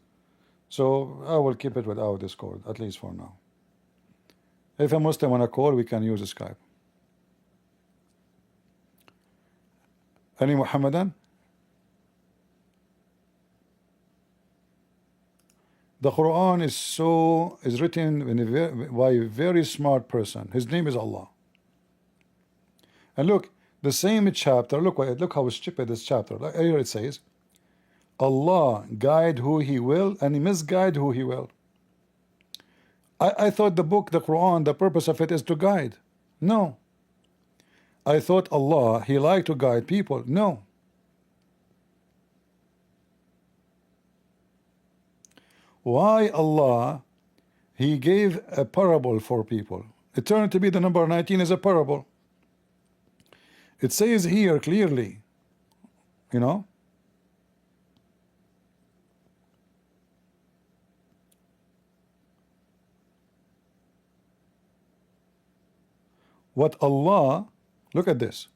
So I will keep it without Discord, at least for now. If a Muslim want to call, we can use Skype. Any Muhammadan? The Quran is written by a very smart person. His name is Allah. And look, the same chapter, look how stupid this chapter. Like here it says, Allah guide who He will and He misguide who He will. I thought the book, the Quran, the purpose of it is to guide. No. I thought Allah, He liked to guide people. No. Why Allah, He gave a parable for people? It turned to be the number 19 is a parable. It says here clearly, what Allah, look at this.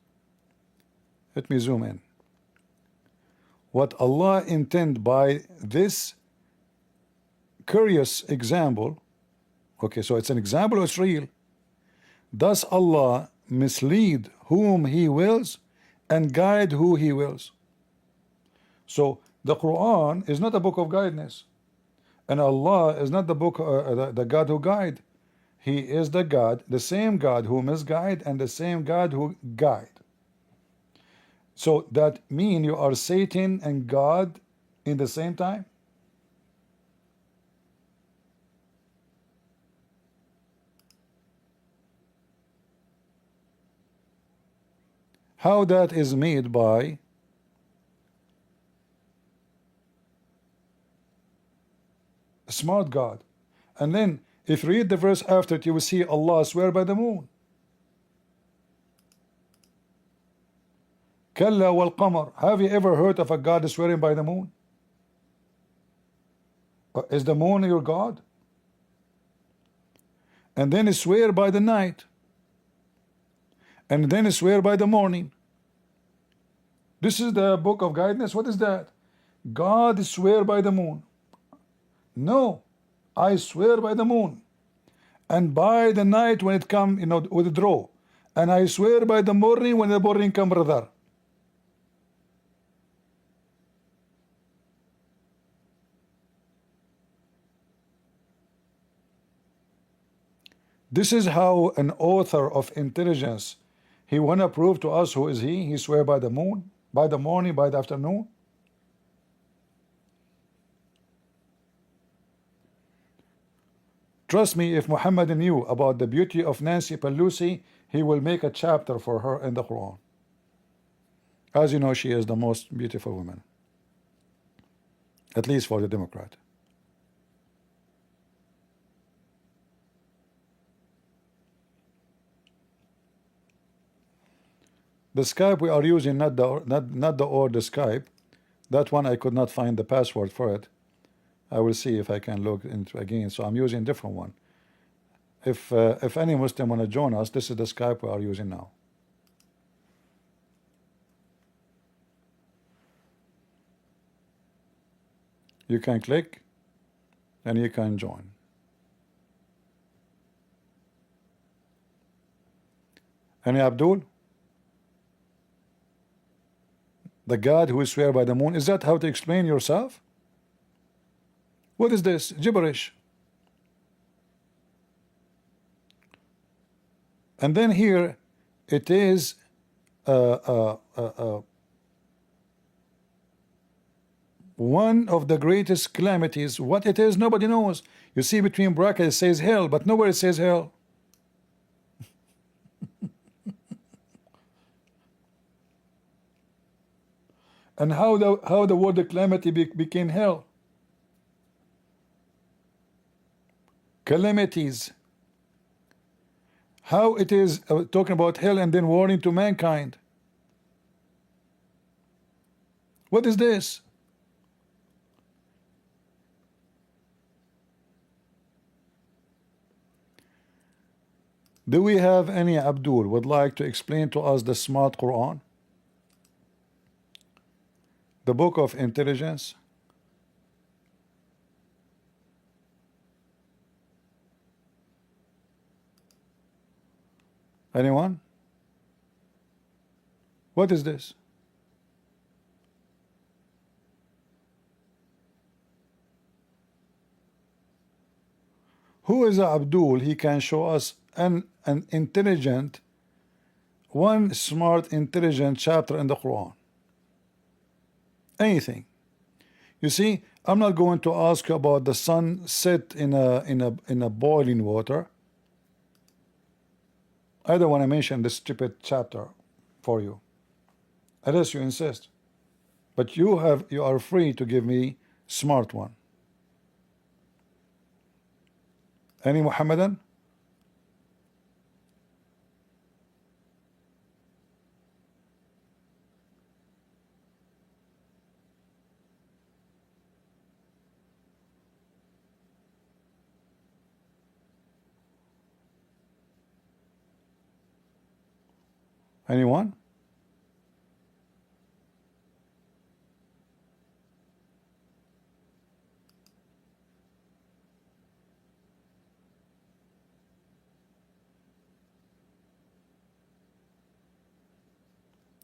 Let me zoom in. What Allah intend by this curious example, okay, so it's an example, it's real. Does Allah mislead whom He wills and guide who He wills? So the Quran is not a book of guidance, and Allah is not the book, the God who guide. He is the God, the same God who misguide and the same God who guide. So that mean you are Satan and God in the same time? How that is made by a smart God. And then if you read the verse after it, you will see Allah swear by the moon. Kalla wal qamar. Have you ever heard of a God swearing by the moon? Is the moon your God? And then swear by the night. And then swear by the morning. This is the book of guidance. What is that? God swear by the moon. No, I swear by the moon, and by the night when it come, withdraw, and I swear by the morning when the morning come, brother. This is how an author of intelligence, he want to prove to us who is he. He swear by the moon, by the morning, by the afternoon. Trust me, if Muhammad knew about the beauty of Nancy Pelosi, he will make a chapter for her in the Quran. As you know, she is the most beautiful woman, at least for the Democrat. The Skype we are using, not the old Skype. That one I could not find the password for it. I will see if I can log into again. So I'm using a different one. If any Muslim want to join us, this is the Skype we are using now. You can click and you can join. Any Abdul? The God who swear by the moon. Is that how to explain yourself? What is this? Gibberish. And then here it is one of the greatest calamities. What it is, nobody knows. You see between brackets it says hell, but nowhere it says hell. And how the word calamity became hell? Calamities. How it is talking about hell and then warning to mankind. What is this? Do we have any Abdul would like to explain to us the smart Quran? The book of intelligence? Anyone? What is this? Who is Abdul? He can show us an intelligent, one smart, intelligent chapter in the Quran. Anything. You see, I'm not going to ask you about the sun set in a boiling water. I don't want to mention this stupid chapter for you, unless you insist. But you are free to give me smart one. Any Muhammadan? Anyone?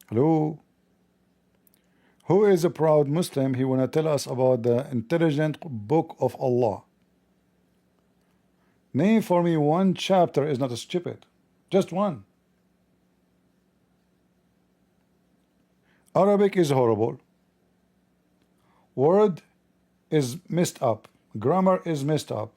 Hello? Who is a proud Muslim? He wanna tell us about the intelligent book of Allah. Name for me one chapter is not stupid. Just one. Arabic is horrible. Word is messed up. Grammar is messed up.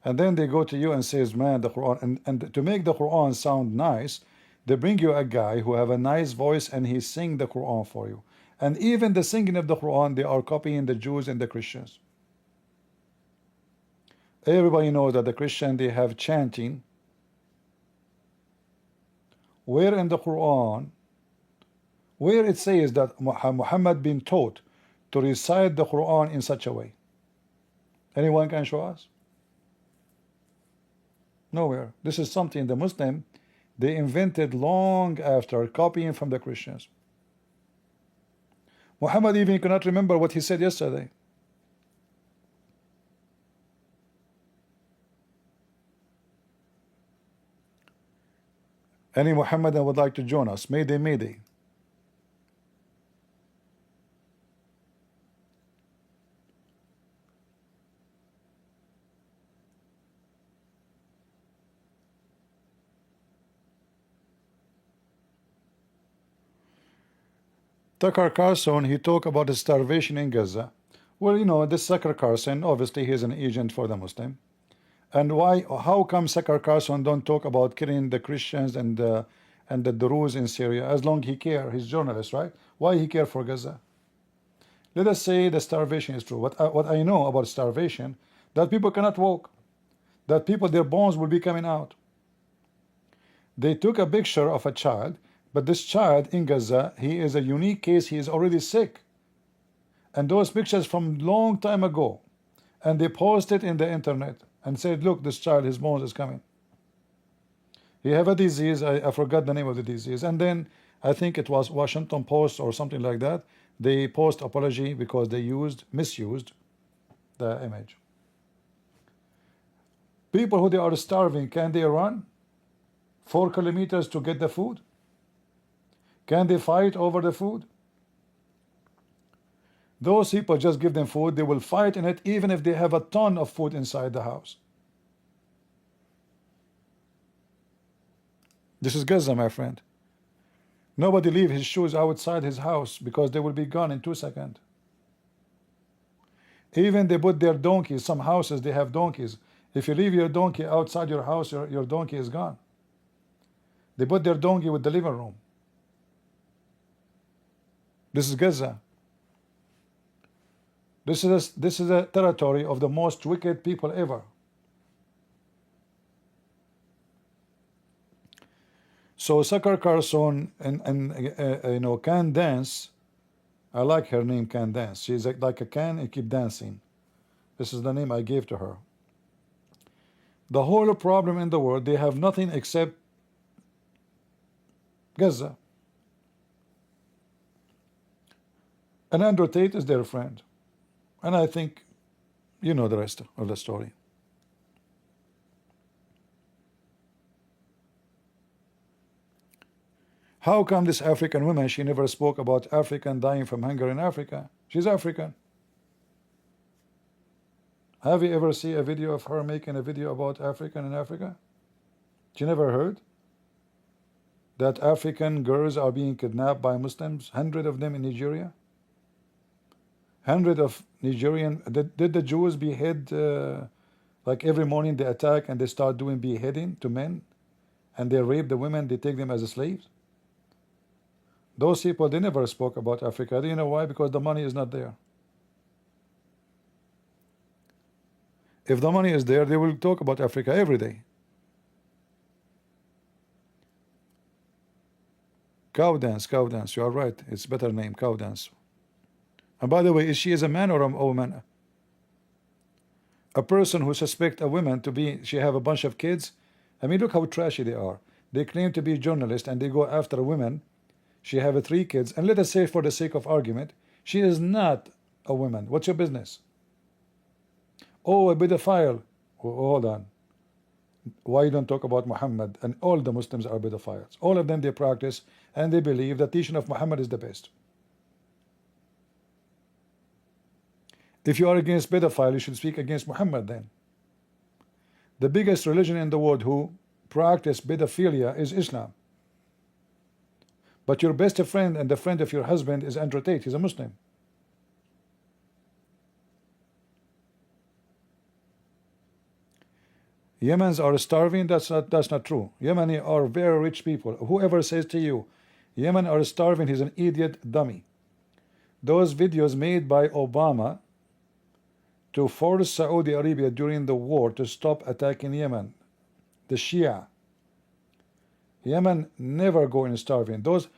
And then they go to you and says, man, the Quran, and to make the Quran sound nice, they bring you a guy who have a nice voice and he sing the Quran for you. And even the singing of the Quran, they are copying the Jews and the Christians. Everybody knows that the Christian, they have chanting. Where in the Quran, where it says that Muhammad been taught to recite the Quran in such a way? Anyone can show us? Nowhere. This is something the Muslim, they invented long after, copying from the Christians. Muhammad even cannot remember what he said yesterday. Any Muhammadan would like to join us? Mayday, mayday. Tucker Carlson, he talked about the starvation in Gaza. Well, you know, this Tucker Carlson, obviously he's an agent for the Muslim. And why? How come Tucker Carlson don't talk about killing the Christians and the Druze in Syria? As long he care, he's journalist, right? Why he care for Gaza? Let us say the starvation is true. What I know about starvation, that people cannot walk, that people, their bones will be coming out. They took a picture of a child, but this child in Gaza, he is a unique case. He is already sick, and those pictures from long time ago, and they posted in the internet and said, look, this child, his bones is coming. He have a disease. I forgot the name of the disease. And then I think it was Washington Post or something like that. They post apology because they misused the image. People who they are starving, can they run 4 kilometers to get the food? Can they fight over the food? Those people just give them food, they will fight in it even if they have a ton of food inside the house. This is Gaza, my friend. Nobody leave his shoes outside his house because they will be gone in 2 seconds. Even they put their donkeys, some houses they have donkeys. If you leave your donkey outside your house, your donkey is gone. They put their donkey with the living room. This is Gaza. This is a territory of the most wicked people ever. So Sakar Carson and can dance. I like her name, can dance. She's like a can and keep dancing. This is the name I gave to her. The whole problem in the world, they have nothing except Gaza. And Andrew Tate is their friend. And I think you know the rest of the story. How come this African woman, she never spoke about African dying from hunger in Africa? She's African. Have you ever seen a video of her making a video about African in Africa? She never heard that African girls are being kidnapped by Muslims, 100 of them in Nigeria? 100 of Nigerian, did the Jews behead, like every morning they attack and they start doing beheading to men, and they rape the women, they take them as slaves? Those people, they never spoke about Africa. Do you know why? Because the money is not there. If the money is there, they will talk about Africa every day. Cow dance, you are right. It's better name, cow dance. And by the way, is she a man or a woman? A person who suspect a woman to be, she have a bunch of kids. I mean, look how trashy they are. They claim to be journalists and they go after a woman. She have 3 kids, and let us say for the sake of argument, she is not a woman. What's your business? Oh, a pedophile. Oh, hold on. Why you don't talk about Muhammad? And all the Muslims are pedophiles. All of them, they practice and they believe the teaching of Muhammad is the best. If you are against pedophile, you should speak against Muhammad then. The biggest religion in the world who practice pedophilia is Islam. But your best friend and the friend of your husband is Andrew Tate. He's a Muslim. Yemens are starving. That's not true. Yemeni are very rich people. Whoever says to you Yemen are starving, he's an idiot dummy. Those videos made by Obama to force Saudi Arabia during the war to stop attacking Yemen, the Shia. Yemen never go in starving. Those,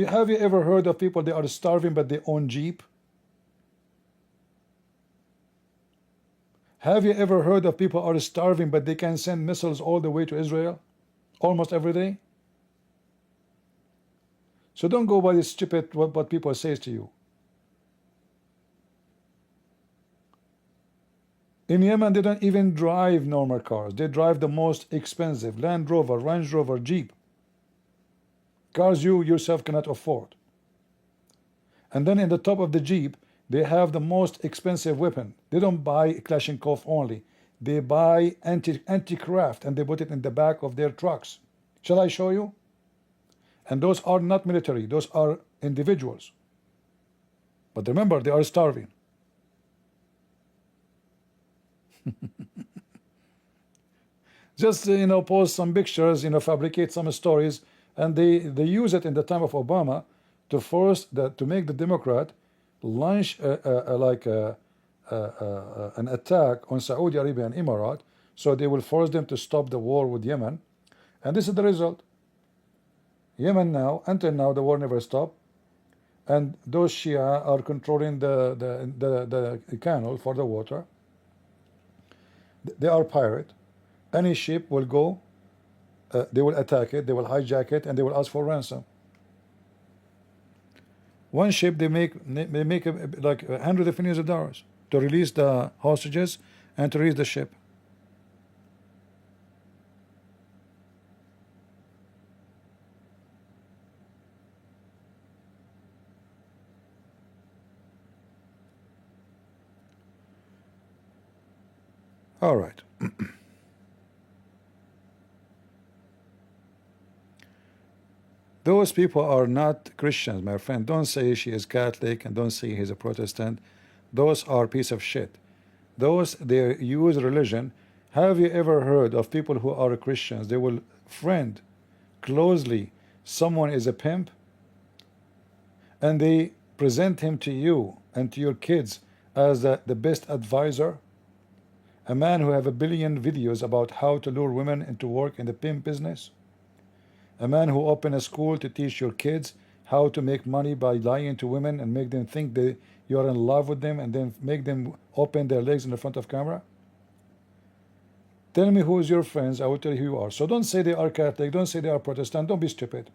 have you ever heard of people, they are starving but they own Jeep? Have you ever heard of people are starving but they can send missiles all the way to Israel almost every day? So don't go by this stupid what people say to you. In Yemen, they don't even drive normal cars. They drive the most expensive Land Rover, Range Rover, Jeep. Cars you yourself cannot afford. And then in the top of the Jeep, they have the most expensive weapon. They don't buy Kalashnikov only. They buy anti-craft and they put it in the back of their trucks. Shall I show you? And those are not military. Those are individuals. But remember, they are starving. Just post some pictures, fabricate some stories, and they use it in the time of Obama to force to make the Democrat launch an attack on Saudi Arabia and Emirates, so they will force them to stop the war with Yemen, and this is the result. Yemen now, until now, the war never stopped, and those Shia are controlling the canal for the water. They are pirate. Any ship will go, they will attack it, they will hijack it, and they will ask for ransom. One ship they make like hundreds of millions of dollars to release the hostages and to release the ship. All right. Those people are not Christians, my friend. Don't say she is Catholic and don't say he's a Protestant. Those are piece of shit. Those, they use religion. Have you ever heard of people who are Christians? They will friend closely someone is a pimp and they present him to you and to your kids as the best advisor. A man who have a billion videos about how to lure women into work in the pimp business. A man who opened a school to teach your kids how to make money by lying to women and make them think that you're in love with them and then make them open their legs in the front of camera. Tell me who is your friends, I will tell you who you are. So don't say they are Catholic, don't say they are Protestant, don't be stupid.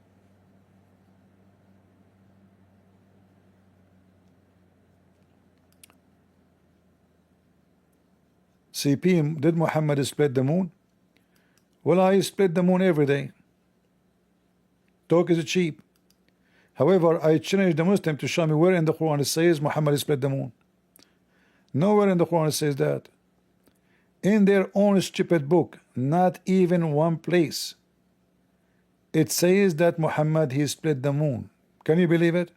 CP, did Muhammad split the moon? Well, I split the moon every day. Talk is cheap. However, I challenge the Muslim to show me where in the Quran it says Muhammad split the moon. Nowhere in the Quran it says that. In their own stupid book, not even one place it says that Muhammad he split the moon. Can you believe it?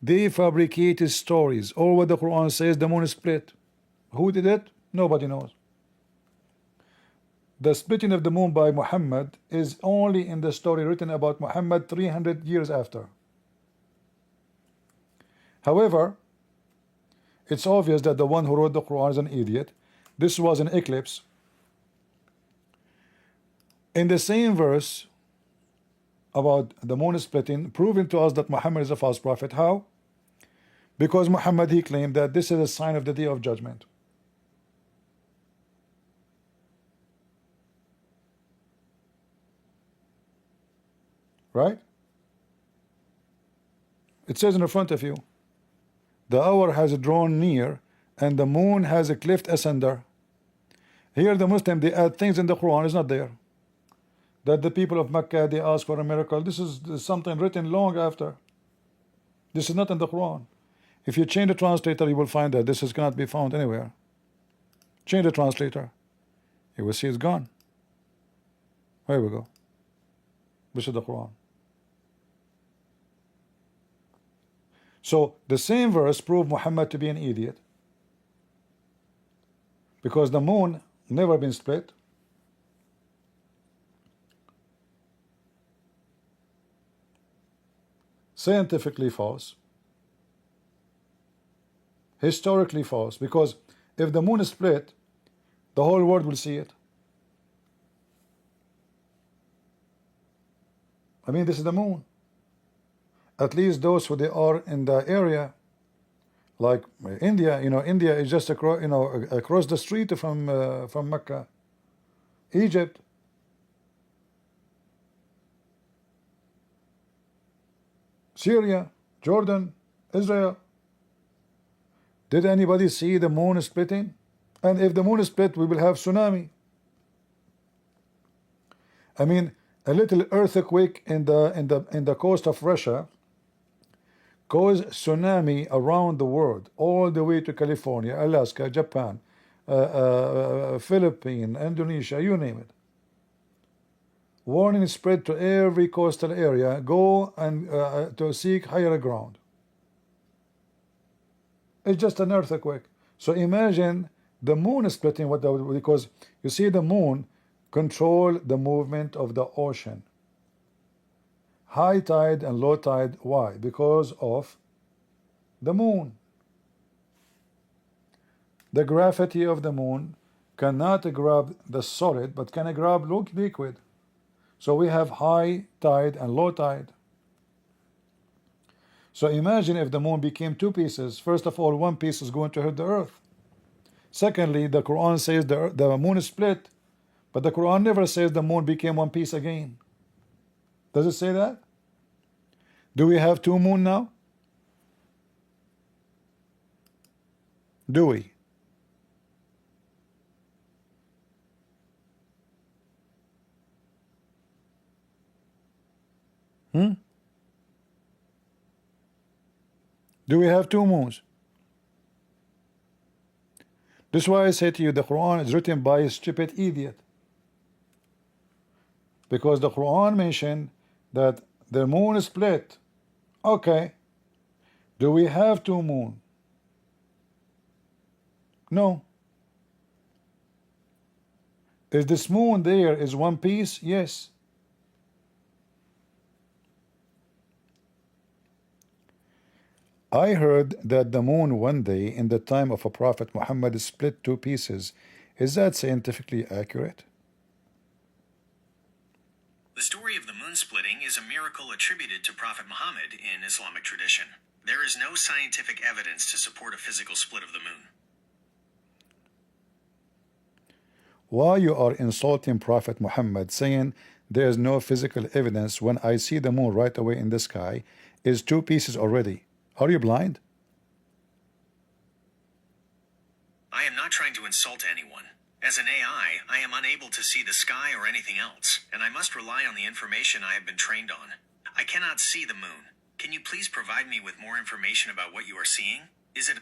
They fabricated stories. All what the Quran says the moon is split. Who did it? Nobody knows. The splitting of the moon by Muhammad is only in the story written about Muhammad 300 years after. However, it's obvious that the one who wrote the Quran is an idiot. This was an eclipse. In the same verse about the moon splitting, proving to us that Muhammad is a false prophet. How? Because Muhammad he claimed that this is a sign of the day of judgment. Right? It says in the front of you, the hour has drawn near and the moon has a cliff asunder. Here the Muslim they add things in the Quran is not there. That the people of Mecca they ask for a miracle. This is something written long after. This is not in the Quran. If you change the translator, you will find that this is cannot be found anywhere. Change the translator. You will see it's gone. Here we go. This is the Quran. So the same verse proved Muhammad to be an idiot. Because the moon never been split. Scientifically false. Historically false. Because if the moon is split, the whole world will see it. I mean, this is the moon. At least those who they are in the area, like India, you know, India is just across, you know, across the street from Mecca. Egypt, Syria, Jordan, Israel. Did anybody see the moon splitting? And if the moon is split, we will have tsunami. I mean, a little earthquake in the coast of Russia caused tsunami around the world, all the way to California, Alaska, Japan, Philippines, Indonesia, you name it. Warning spread to every coastal area. Go and to seek higher ground. It's just an earthquake. So imagine the moon splitting. Because you see the moon control the movement of the ocean. High tide and low tide. Why? Because of the moon. The gravity of the moon cannot grab the solid, but can grab liquid. So we have high tide and low tide. So imagine if the moon became two pieces. First of all, one piece is going to hit the earth. Secondly, the Quran says the moon is split, but the Quran never says the moon became one piece again. Does it say that? Do we have 2 moon now? Do we? Do we have 2 moons? This is why I say to you, the Quran is written by a stupid idiot. Because the Quran mentioned that the moon is split. Okay. Do we have 2 moons? No. Is this moon there is one piece? Yes. I heard that the moon one day in the time of a Prophet Muhammad split 2 pieces. Is that scientifically accurate? The story of the moon splitting is a miracle attributed to Prophet Muhammad in Islamic tradition. There is no scientific evidence to support a physical split of the moon. Why you are insulting Prophet Muhammad, saying there is no physical evidence when I see the moon right away in the sky is 2 pieces already? Are you blind? I am not trying to insult anyone. As an AI, I am unable to see the sky or anything else, and I must rely on the information I have been trained on. I cannot see the moon. Can you please provide me with more information about what you are seeing? Is it...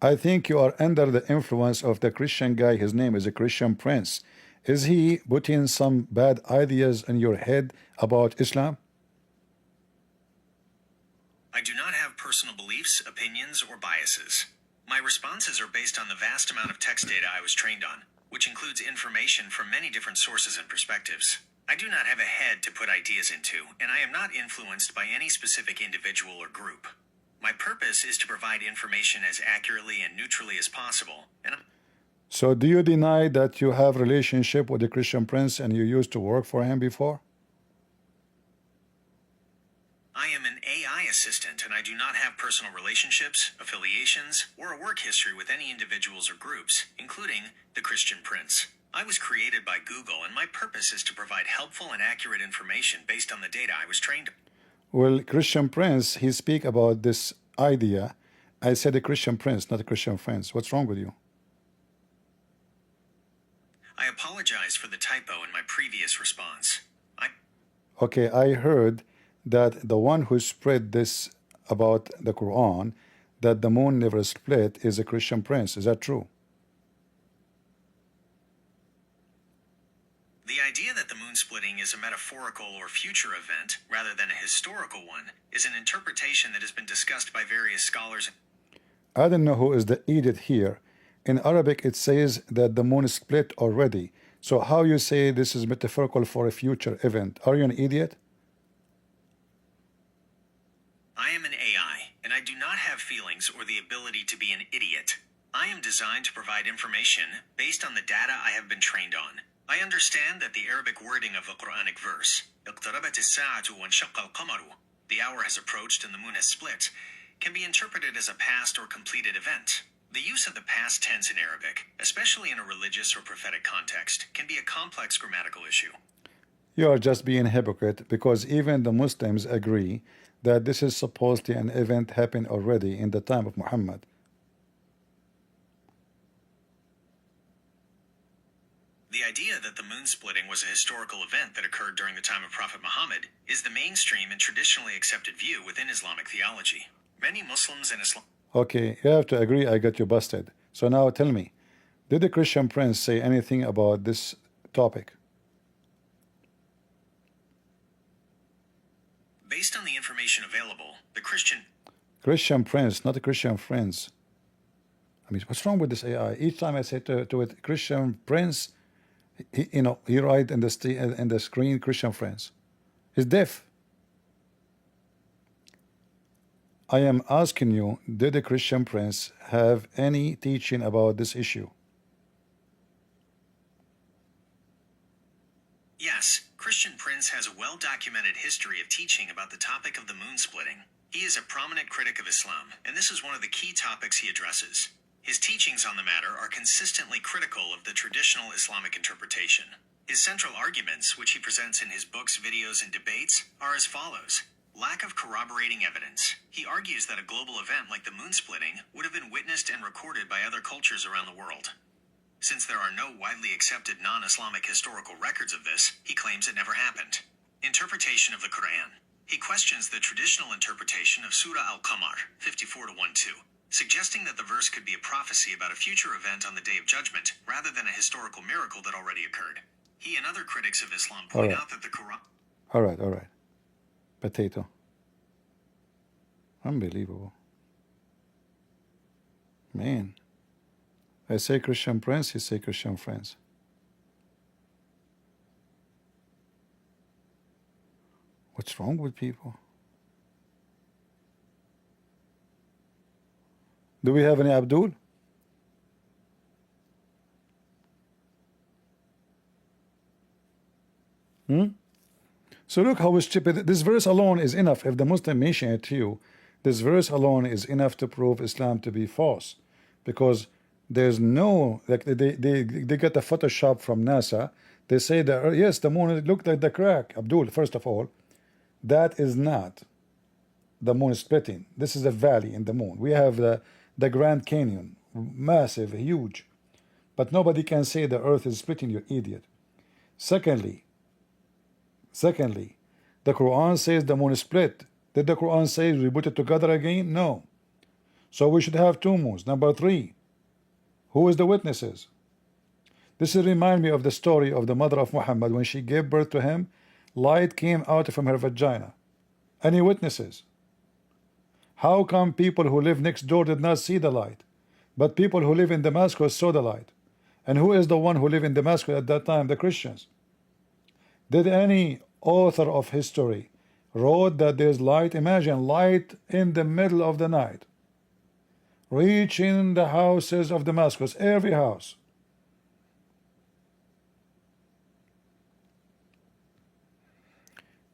I think you are under the influence of the Christian guy. His name is a Christian Prince. Is he putting some bad ideas in your head about Islam? I do not have personal beliefs, opinions, or biases. My responses are based on the vast amount of text data I was trained on, which includes information from many different sources and perspectives. I do not have a head to put ideas into, and I am not influenced by any specific individual or group. My purpose is to provide information as accurately and neutrally as possible. So do you deny that you have a relationship with the Christian Prince and you used to work for him before? I am an AI assistant, and I do not have personal relationships, affiliations, or a work history with any individuals or groups, including the Christian Prince. I was created by Google, and my purpose is to provide helpful and accurate information based on the data I was trained on. Well, Christian Prince, he speak about this idea. I said a Christian Prince, not a Christian Prince. What's wrong with you? I apologize for the typo in my previous response. Okay, I heard that the one who spread this about the Quran, that the moon never split, is a Christian Prince. Is that true? The idea that the moon splitting is a metaphorical or future event rather than a historical one is an interpretation that has been discussed by various scholars. I don't know who is the idiot here. In Arabic it says that the moon split already. So how you say this is metaphorical for a future event? Are you an idiot? I am an AI, and I do not have feelings or the ability to be an idiot. I am designed to provide information based on the data I have been trained on. I understand that the Arabic wording of a Quranic verse, اقتربت الساعة وانشق القمر, the hour has approached and the moon has split, can be interpreted as a past or completed event. The use of the past tense in Arabic, especially in a religious or prophetic context, can be a complex grammatical issue. You are just being a hypocrite, because even the Muslims agree that this is supposedly an event happened already in the time of Muhammad. The idea that the moon splitting was a historical event that occurred during the time of Prophet Muhammad is the mainstream and traditionally accepted view within Islamic theology. Many Muslims and Islam... Okay, you have to agree I got you busted. So now tell me, did the Christian Prince say anything about this topic? Based on the information available, the Christian Prince, not a Christian Friends. I mean, what's wrong with this AI? Each time I say to it, Christian Prince, he write in the screen Christian Friends. He's deaf. I am asking you, did the Christian Prince have any teaching about this issue? Yes, Christian Prince has a well-documented history of teaching about the topic of the moon splitting. He is a prominent critic of Islam, and this is one of the key topics he addresses. His teachings on the matter are consistently critical of the traditional Islamic interpretation. His central arguments, which he presents in his books, videos, and debates, are as follows. Lack of corroborating evidence. He argues that a global event like the moon splitting would have been witnessed and recorded by other cultures around the world. Since there are no widely accepted non-Islamic historical records of this, he claims it never happened. Interpretation of the Quran. He questions the traditional interpretation of Surah Al-Qamar, 54-1-2, suggesting that the verse could be a prophecy about a future event on the Day of Judgment, rather than a historical miracle that already occurred. He and other critics of Islam point out that the Quran... All right. Potato. Unbelievable. Man. I say Christian Prince, he say Christian Friends. What's wrong with people? Do we have any Abdul? So look how stupid. This verse alone is enough. If the Muslim mention it to you, this verse alone is enough to prove Islam to be false, because there's no, like, they get the Photoshop from NASA. They say that yes, the moon looked like the crack. Abdul, first of all, that is not the moon splitting. This is a valley in the moon. We have the Grand Canyon, massive, huge, but nobody can say the earth is splitting, you idiot. Secondly, the Quran says the moon split. Did the Quran say we put it together again? No. So we should have two moons. Number three, who is the witnesses? This reminds me of the story of the mother of Muhammad. When she gave birth to him, light came out from her vagina. Any witnesses? How come people who live next door did not see the light, but people who live in Damascus saw the light? And who is the one who lived in Damascus at that time? The Christians. Did any author of history wrote that there's light? Imagine light in the middle of the night, reaching the houses of Damascus, every house.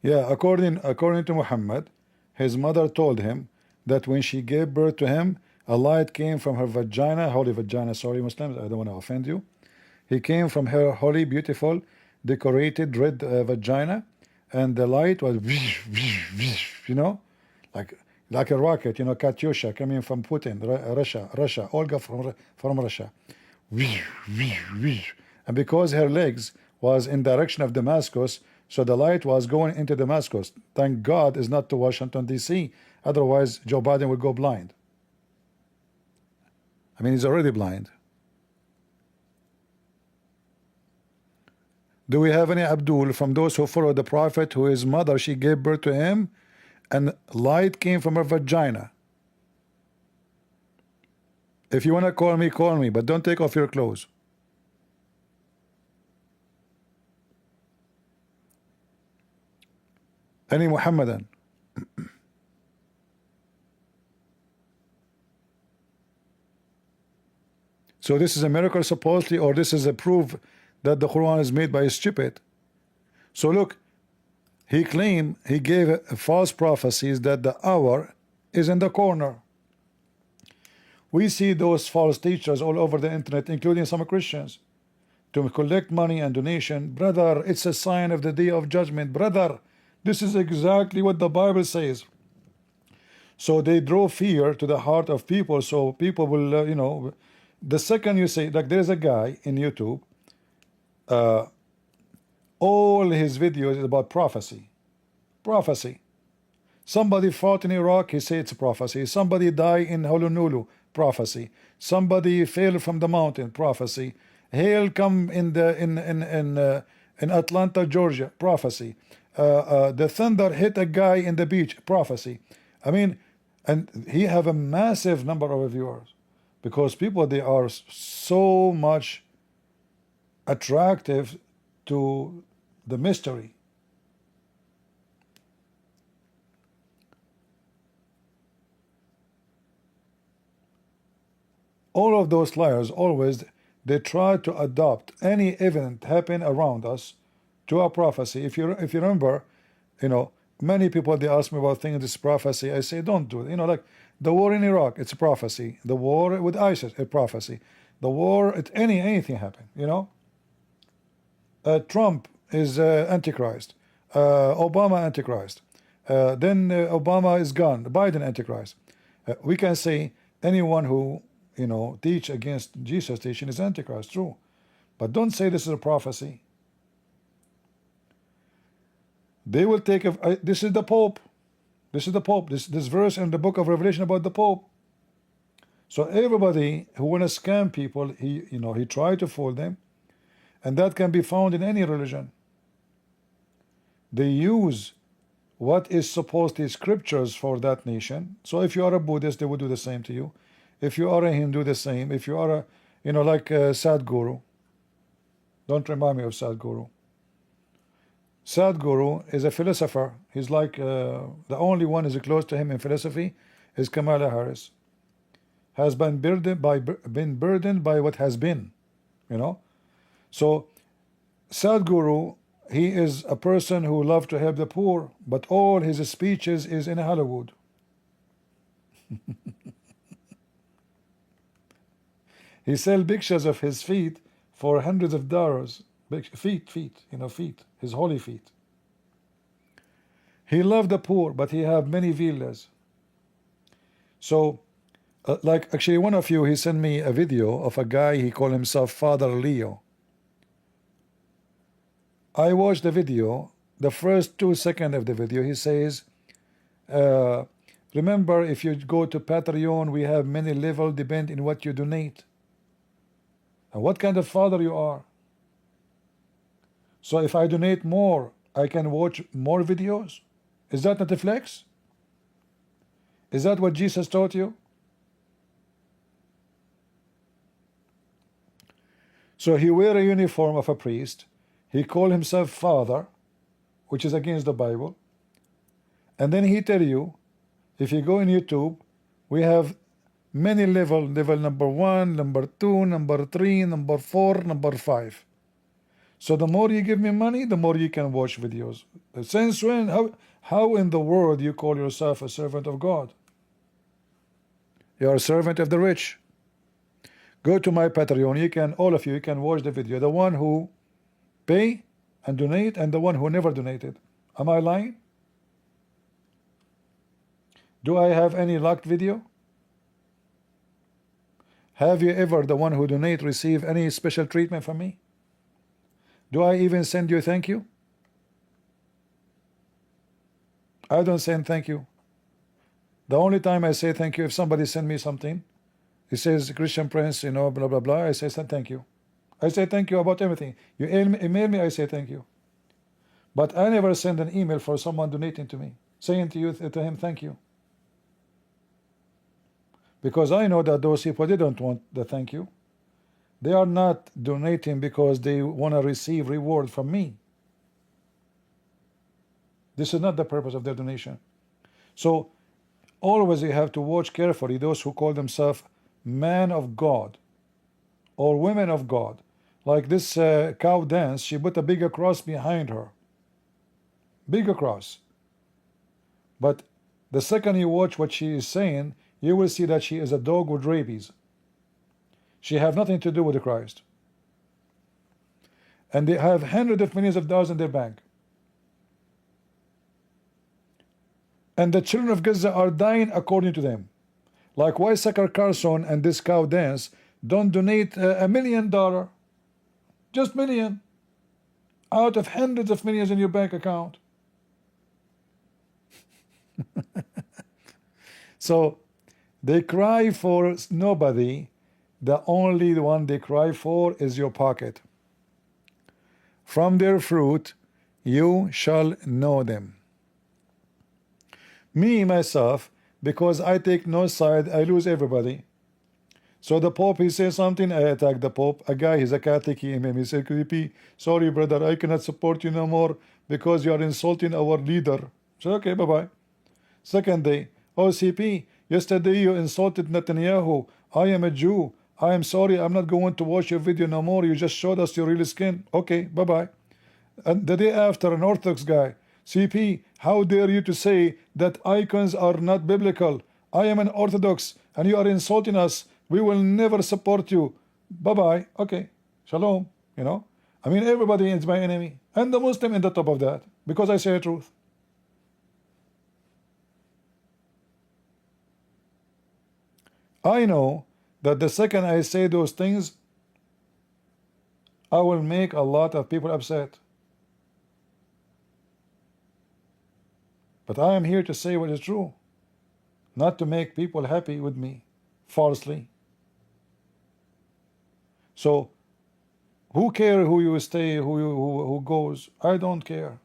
Yeah, according to Muhammad, his mother told him that when she gave birth to him, a light came from her vagina, holy vagina, sorry Muslims, I don't want to offend you. He came from her holy, beautiful, decorated red vagina, and the light was, you know, like a rocket, you know, Katyusha coming from Putin, Russia, Olga from Russia. And because her legs was in direction of Damascus, so the light was going into Damascus. Thank God it's not to Washington, D.C. Otherwise, Joe Biden would go blind. I mean, he's already blind. Do we have any Abdul from those who follow the Prophet, who his mother, she gave birth to him, and light came from her vagina? If you want to call me, but don't take off your clothes. Any Muhammadan? So this is a miracle supposedly, or this is a proof that the Quran is made by a stupid. So look, he claimed, he gave false prophecies that the hour is in the corner. We see those false teachers all over the internet, including some Christians, to collect money and donation. Brother, it's a sign of the day of judgment. Brother, this is exactly what the Bible says. So they draw fear to the heart of people, so people will, you know, the second you say, like there's a guy in YouTube, all his videos is about prophecy. Somebody fought in Iraq, he said it's a prophecy. Somebody died in Honolulu, prophecy. Somebody fell from the mountain, prophecy. Hail come in Atlanta, Georgia, prophecy. The thunder hit a guy in the beach, prophecy. I mean, and he have a massive number of viewers, because people, they are so much attractive to the mystery. All of those liars, always they try to adopt any event happen around us to a prophecy. If you remember, you know, many people, they ask me about things, this prophecy. I say don't do it. You know, like the war in Iraq, it's a prophecy. The war with ISIS, a prophecy. The war, anything happen, you know. Trump is Antichrist. Obama Antichrist. then Obama is gone, Biden Antichrist. We can say anyone who, you know, teach against Jesus' teaching is Antichrist, true. But don't say this is a prophecy. They will take this is the Pope. This is the Pope. This verse in the book of Revelation about the Pope. So everybody who want to scam people, he tried to fool them, and that can be found in any religion. They use what is supposedly scriptures for that nation. So if you are a Buddhist, they will do the same to you. If you are a Hindu, the same. If you are a, like Sadhguru. Don't remind me of Sadhguru. Sadhguru is a philosopher. He's like the only one who's close to him in philosophy is Kamala Harris. Has been burdened by what has been, So Sadhguru, he is a person who loves to help the poor, but all his speeches is in Hollywood. He sells pictures of his feet for hundreds of dollars. Feet, his holy feet. He loved the poor, but he have many villas. So, like actually one of you, he sent me a video of a guy, he called himself Father Leo. I watched the video. The first 2 seconds of the video, he says, remember, if you go to Patreon, we have many levels, depend in what you donate and what kind of father you are. So if I donate more, I can watch more videos. Is that not a flex? Is that what Jesus taught you? So he wear a uniform of a priest. He called himself Father, which is against the Bible. And then he tell you, if you go in YouTube, we have many levels. Level number 1, number 2, number 3, number 4, number 5. So the more you give me money, the more you can watch videos. Since when? How in the world you call yourself a servant of God? You are a servant of the rich. Go to my Patreon. You can, all of you can watch the video. The one who pay and donate, and the one who never donated. Am I lying? Do I have any locked video? Have you ever, the one who donate, receive any special treatment from me? Do I even send you a thank you? I don't send thank you. The only time I say thank you, if somebody send me something, he says, Christian Prince, blah, blah, blah, I say thank you. I say thank you about everything. You email me, I say thank you. But I never send an email for someone donating to me, saying to him, thank you. Because I know that those people, they don't want the thank you. They are not donating because they want to receive reward from me. This is not the purpose of their donation. So always you have to watch carefully those who call themselves man of God or women of God. Like this cow dance, she put a bigger cross behind her. Bigger cross. But the second you watch what she is saying, you will see that she is a dog with rabies. She have nothing to do with the Christ. And they have hundreds of millions of dollars in their bank. And the children of Gaza are dying according to them. Like why Tucker Carlson and this cow dance don't donate $1 million, just million, out of hundreds of millions in your bank account. So they cry for nobody. The only one they cry for is your pocket. From their fruit you shall know them. Me, myself, because I take no side, I lose everybody. So the Pope, he says something, I attack the Pope. A guy, he's a Catholic, he said, KDP, sorry brother, I cannot support you no more because you are insulting our leader. So okay, bye-bye. Second day, OCP, yesterday you insulted Netanyahu. I am a Jew. I am sorry, I'm not going to watch your video no more. You just showed us your real skin. Okay, bye-bye. And the day after, an Orthodox guy, CP, how dare you to say that icons are not biblical? I am an Orthodox and you are insulting us. We will never support you. Bye-bye. Okay, shalom. I mean, everybody is my enemy. And the Muslim in the top of that, because I say the truth. I know that the second I say those things, I will make a lot of people upset. But I am here to say what is true, not to make people happy with me falsely. So who care who you stay, who goes? I don't care.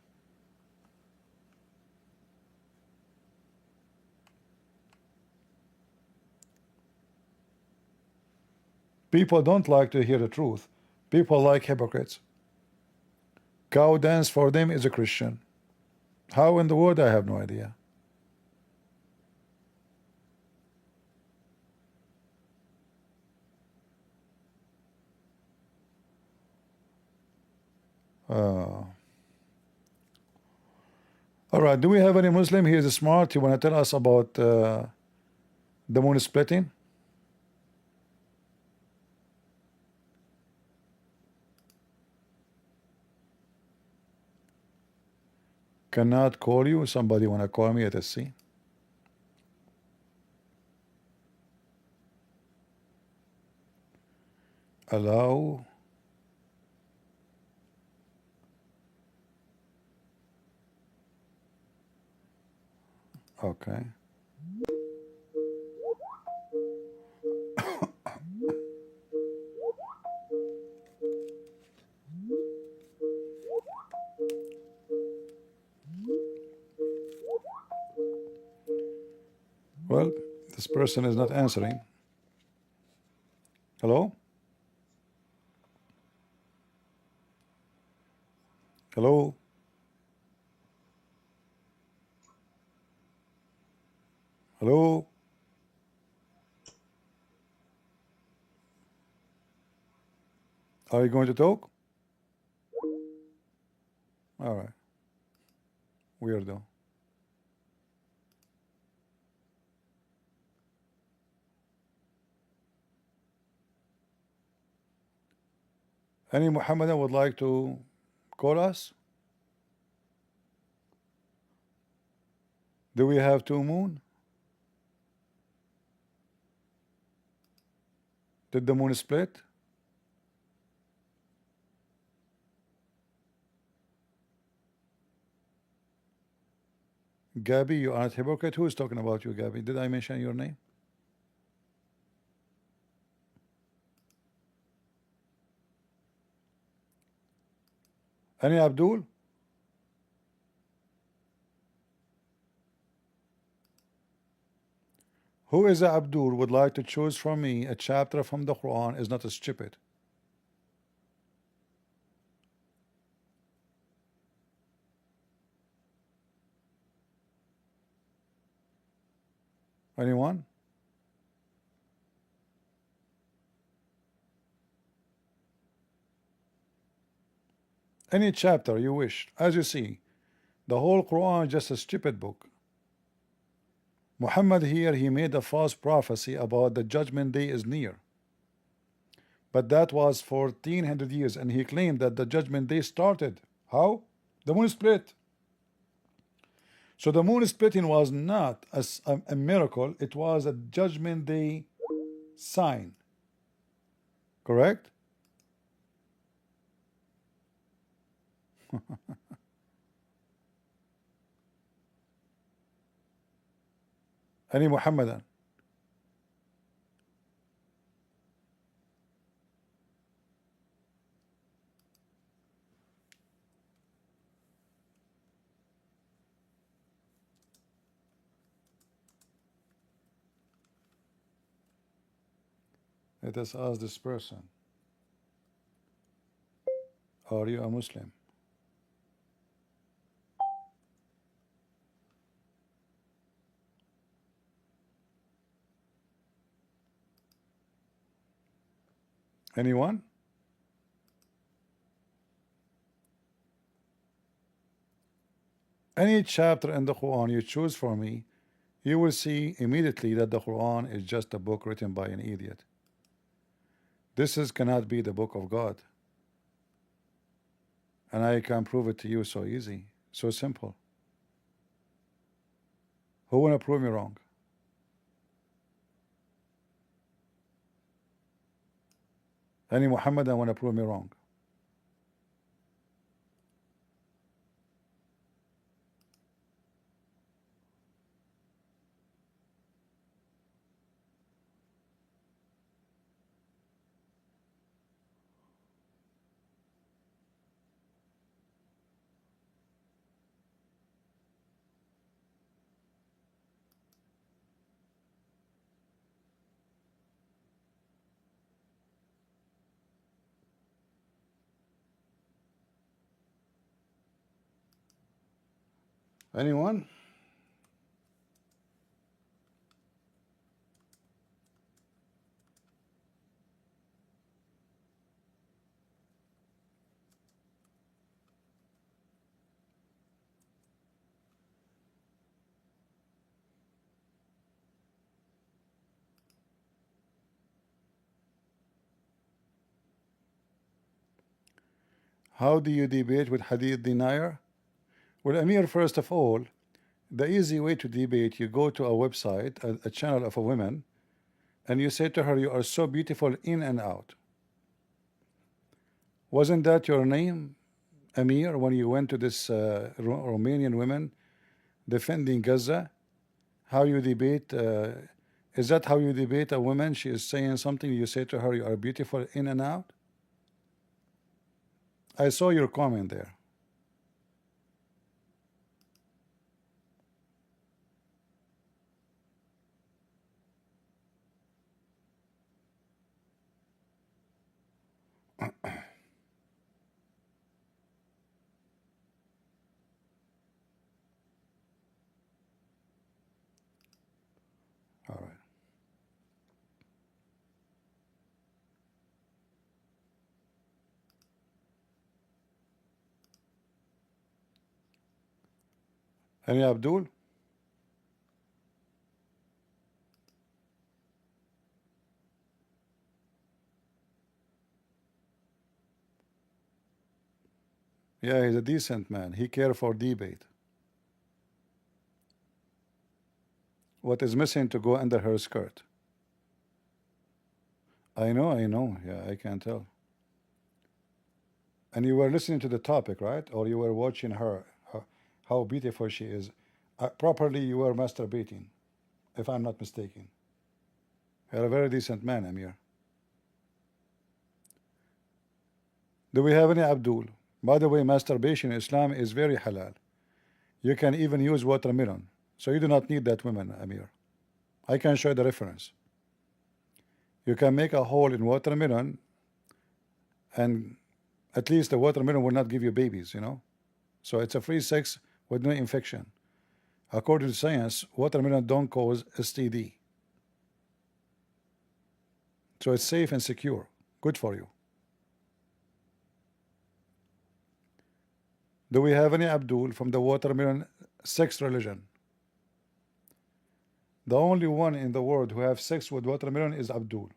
People don't like to hear the truth. People like hypocrites. Cow dance for them is a Christian. How in the world? I have no idea. All right, do we have any Muslim? He is smart. You want to tell us about the moon splitting? Cannot call you. Somebody want to call me at SC? Allow. Okay. Well, this person is not answering. Hello? Hello? Hello? Are you going to talk? All right. Weirdo. Any Muhammadan would like to call us? Do we have two moon? Did the moon split? Gabby, you aren't hypocrite. Who is talking about you, Gabby? Did I mention your name? Any Abdul? Who is a Abdul would like to choose from me a chapter from the Quran is not stupid? Anyone? Any chapter you wish. As you see, the whole Quran is just a stupid book. Muhammad here, he made a false prophecy about the judgment day is near. But that was 1400 years, and he claimed that the judgment day started. How? The moon split. So the moon splitting was not a miracle, it was a judgment day sign. Correct? Any Muhammadan? Let us ask this person. Are you a Muslim? Anyone? Any chapter in the Quran you choose for me, you will see immediately that the Quran is just a book written by an idiot. Cannot be the book of God. And I can prove it to you so easy, so simple. Who wanna prove me wrong? Any Muhammad, I want to prove me wrong. Anyone? How do you debate with hadith denier? Well, Amir, first of all, the easy way to debate, you go to a website, a channel of a woman, and you say to her, you are so beautiful in and out. Wasn't that your name, Amir, when you went to this Romanian women defending Gaza? How you debate, is that how you debate a woman? She is saying something, you say to her, you are beautiful in and out? I saw your comment there. All right. Any Abdul? Yeah, he's a decent man. He cares for debate. What is missing to go under her skirt? I know. Yeah, I can tell. And you were listening to the topic, right? Or you were watching her, how beautiful she is. Properly, you were masturbating, if I'm not mistaken. You're a very decent man, Amir. Do we have any Abdul? By the way, masturbation in Islam is very halal. You can even use watermelon. So you do not need that woman, Amir. I can show you the reference. You can make a hole in watermelon, and at least the watermelon will not give you babies, you know. So it's a free sex with no infection. According to science, watermelon don't cause STD. So it's safe and secure. Good for you. Do we have any Abdul from the watermelon sex religion? The only one in the world who have sex with watermelon is Abdul.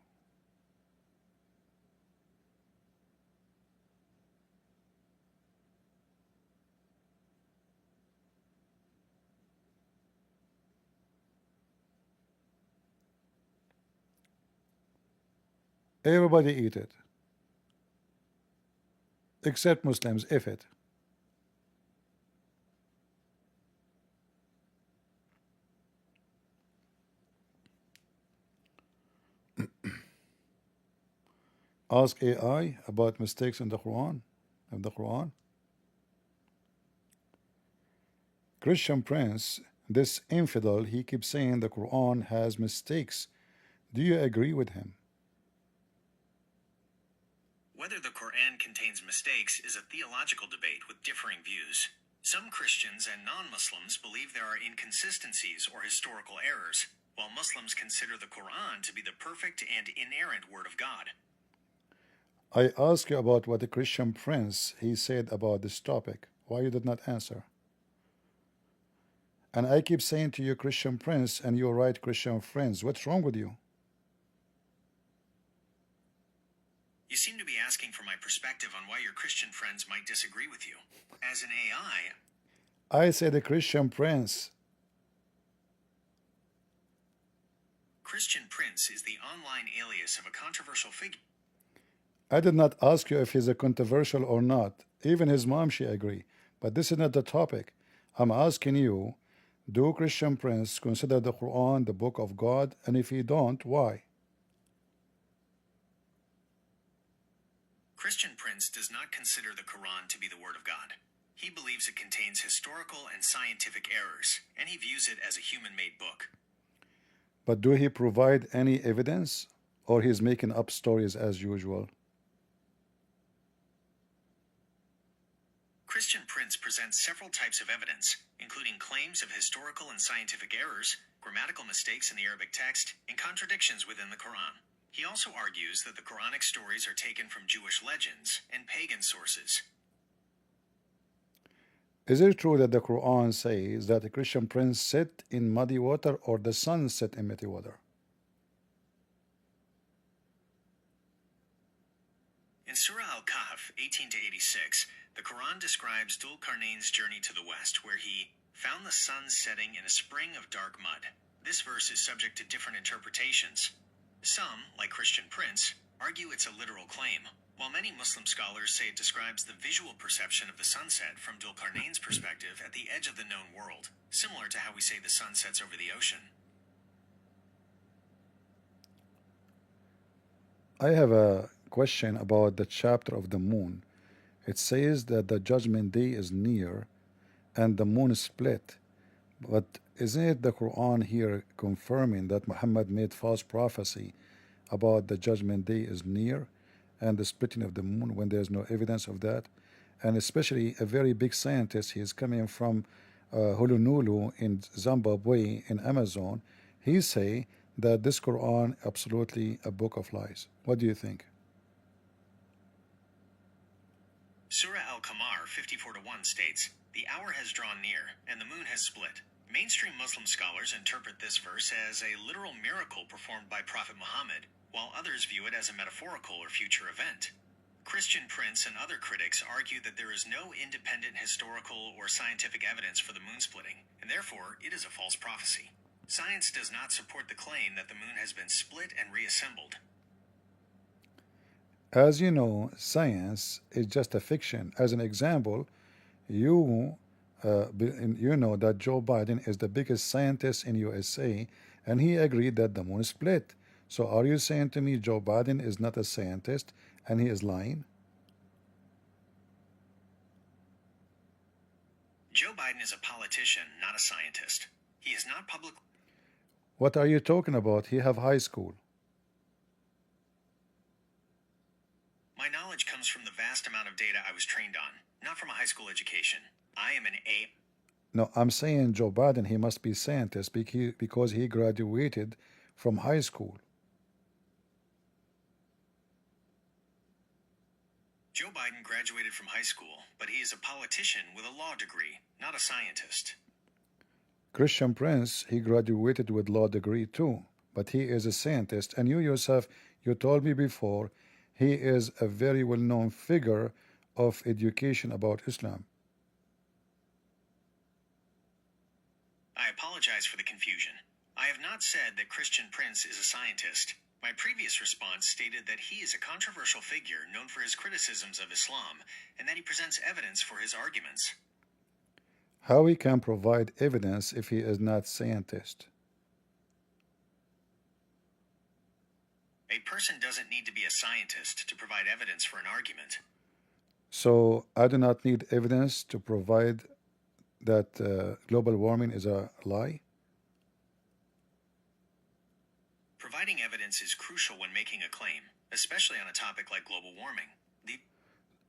Everybody eat it. Except Muslims, if it. Ask AI about mistakes in the Quran. Christian Prince, this infidel, he keeps saying the Quran has mistakes. Do you agree with him? Whether the Quran contains mistakes is a theological debate with differing views. Some Christians and non-Muslims believe there are inconsistencies or historical errors, while Muslims consider the Quran to be the perfect and inerrant word of God. I asked you about what the Christian Prince he said about this topic. Why you did not answer? And I keep saying to you, Christian Prince, and you're right, Christian friends. What's wrong with you? You seem to be asking for my perspective on why your Christian friends might disagree with you. As an AI, I said the Christian Prince. Christian Prince is the online alias of a controversial figure. I did not ask you if he's a controversial or not. Even his mom, she agree. But this is not the topic. I'm asking you, do Christian Prince consider the Quran the book of God? And if he don't, why? Christian Prince does not consider the Quran to be the Word of God. He believes it contains historical and scientific errors, and he views it as a human-made book. But do he provide any evidence, or he's making up stories as usual? Christian Prince presents several types of evidence, including claims of historical and scientific errors, grammatical mistakes in the Arabic text, and contradictions within the Quran. He also argues that the Quranic stories are taken from Jewish legends and pagan sources. Is it true that the Quran says that the Christian Prince sit in muddy water or the sun sit in muddy water? In Surah Al-Kahf 18-86, the Quran describes Dhul Qarnayn's journey to the west, where he found the sun setting in a spring of dark mud. This verse is subject to different interpretations. Some, like Christian Prince, argue it's a literal claim, while many Muslim scholars say it describes the visual perception of the sunset from Dhul Qarnayn's perspective at the edge of the known world, similar to how we say the sun sets over the ocean. I have a question about the chapter of the moon. It says that the judgment day is near and the moon is split. But isn't it the Quran here confirming that Muhammad made false prophecy about the judgment day is near and the splitting of the moon when there's no evidence of that? And especially a very big scientist, he is coming from Honolulu in Zimbabwe in Amazon. He say that this Quran absolutely a book of lies. What do you think? Surah Al-Qamar 54-1 states, "The hour has drawn near, and the moon has split." Mainstream Muslim scholars interpret this verse as a literal miracle performed by Prophet Muhammad, while others view it as a metaphorical or future event. Christian Prince and other critics argue that there is no independent historical or scientific evidence for the moon splitting, and therefore it is a false prophecy. Science does not support the claim that the moon has been split and reassembled. As you know, science is just a fiction. As an example, you know that Joe Biden is the biggest scientist in USA, and he agreed that the moon split. So are you saying to me Joe Biden is not a scientist and he is lying? Joe Biden is a politician, not a scientist. He is not public. What are you talking about? He have high school. My knowledge comes from the vast amount of data I was trained on, not from a high school education. I am an A. No, I'm saying Joe Biden, he must be scientist because he graduated from high school. Joe Biden graduated from high school, but he is a politician with a law degree, not a scientist. Christian Prince, he graduated with law degree too, but he is a scientist. And you yourself, you told me before, he is a very well-known figure of education about Islam. I apologize for the confusion. I have not said that Christian Prince is a scientist. My previous response stated that he is a controversial figure known for his criticisms of Islam, and that he presents evidence for his arguments. How he can provide evidence if he is not scientist? A person doesn't need to be a scientist to provide evidence for an argument. So I do not need evidence to provide that global warming is a lie? Providing evidence is crucial when making a claim, especially on a topic like global warming.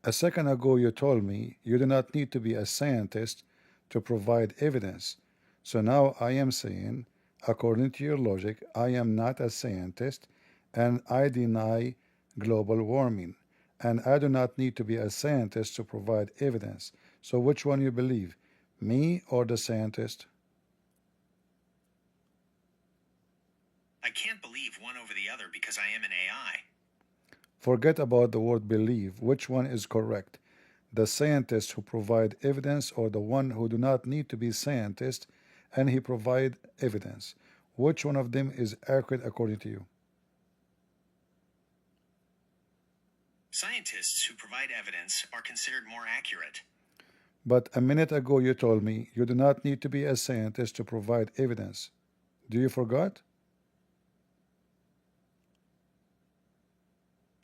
A second ago you told me you do not need to be a scientist to provide evidence. So now I am saying, according to your logic, I am not a scientist and I deny global warming. And I do not need to be a scientist to provide evidence. So which one you believe, me or the scientist? I can't believe one over the other because I am an AI. Forget about the word believe. Which one is correct? The scientist who provide evidence or the one who do not need to be scientist and he provide evidence? Which one of them is accurate according to you? Scientists who provide evidence are considered more accurate. But a minute ago you told me you do not need to be a scientist to provide evidence. Do you forgot?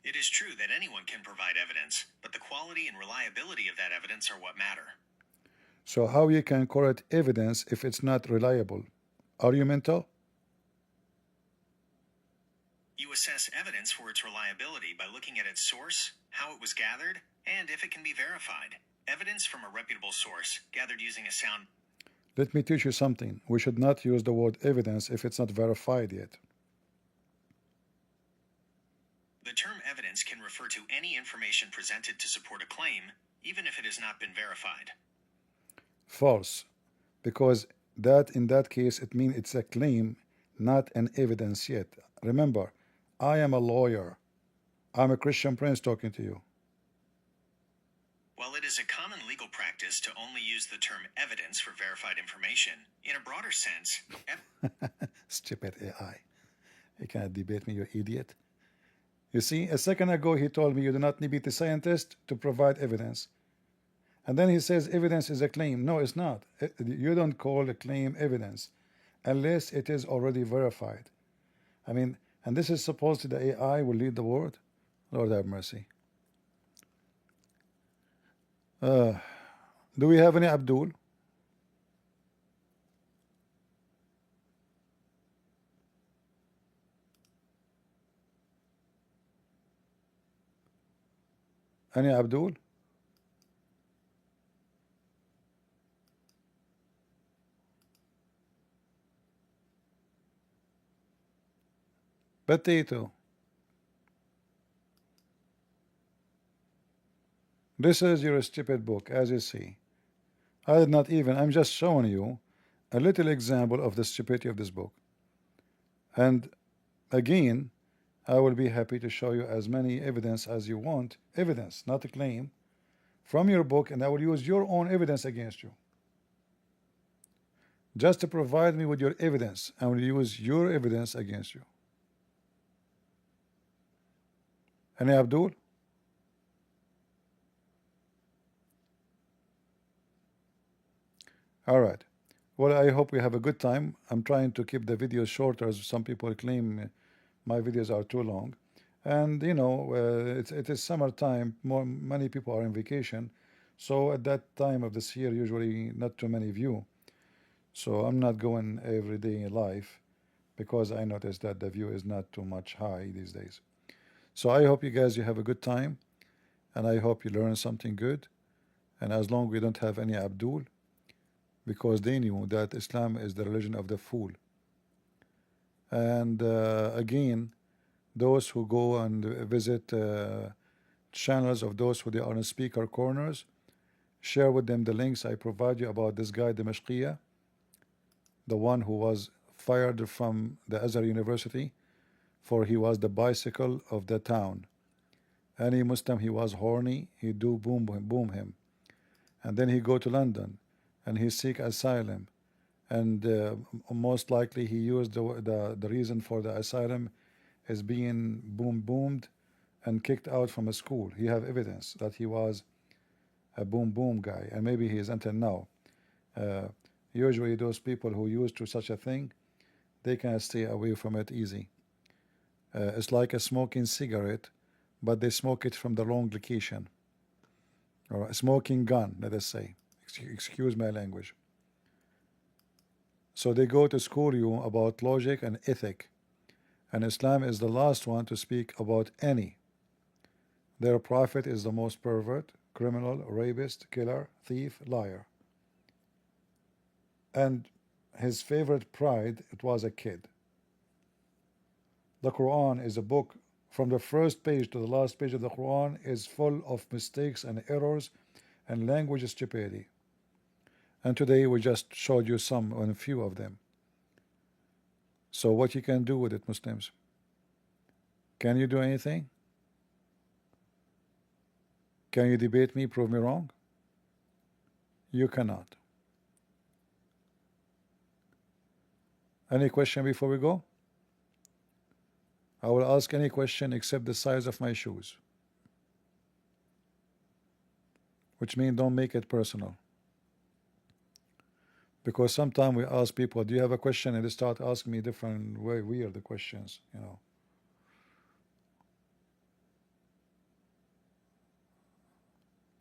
It is true that anyone can provide evidence, but the quality and reliability of that evidence are what matter. So how you can call it evidence if it's not reliable? Are you mental? You assess evidence for its reliability by looking at its source, how it was gathered, and if it can be verified. Evidence from a reputable source, gathered using a sound... Let me teach you something. We should not use the word evidence if it's not verified yet. The term evidence can refer to any information presented to support a claim, even if it has not been verified. False. Because that in that case it means it's a claim, not an evidence yet. Remember, I am a lawyer. I'm a Christian Prince talking to you. While it is a common legal practice to only use the term evidence for verified information, in a broader sense... Stupid AI. You cannot debate me, you idiot. You see, a second ago he told me you do not need to be a scientist to provide evidence. And then he says evidence is a claim. No, it's not. You don't call a claim evidence unless it is already verified. I mean, and this is supposed to the AI will lead the world? Lord have mercy. Do we have any Abdul? Any Abdul? Potato. This is your stupid book, as you see. I did not even, I'm just showing you a little example of the stupidity of this book. And again, I will be happy to show you as many evidence as you want, evidence, not a claim, from your book, and I will use your own evidence against you. Just to provide me with your evidence, I will use your evidence against you. Any Abdul? All right. Well, I hope we have a good time. I'm trying to keep the videos shorter, as some people claim my videos are too long. And you know, it is summertime. Many people are on vacation, so at that time of this year, usually not too many view. So I'm not going every day live because I noticed that the view is not too much high these days. So I hope you guys have a good time, and I hope you learn something good. And as long as we don't have any Abdul, because they knew that Islam is the religion of the fool. And again, those who go and visit channels of those who they are in speaker corners, share with them the links I provide you about this guy Dimashqiya, the one who was fired from the Azhar University for he was the bicycle of the town. Any Muslim he was horny, he do boom him. And then he go to London and he seek asylum, and most likely he used the reason for the asylum is being boomed and kicked out from a school. He have evidence that he was a boom guy, and maybe he is until now. Usually those people who used to such a thing, they can stay away from it easy. It's like a smoking cigarette, but they smoke it from the wrong location, or a smoking gun, let us say. Excuse my language. So they go to school you about logic and ethic, and Islam is the last one to speak about any. Their prophet is the most pervert, criminal, rapist, killer, thief, liar. And his favorite pride, it was a kid. The Quran is a book, from the first page to the last page of the Quran is full of mistakes and errors and language stupidity. And today we just showed you some and a few of them. So what you can do with it, Muslims? Can you do anything? Can you debate me, prove me wrong? You cannot. Any question before we go? I will ask any question except the size of my shoes. which means don't make it personal. Because sometimes we ask people, do you have a question? And they start asking me different, way weird questions, you know.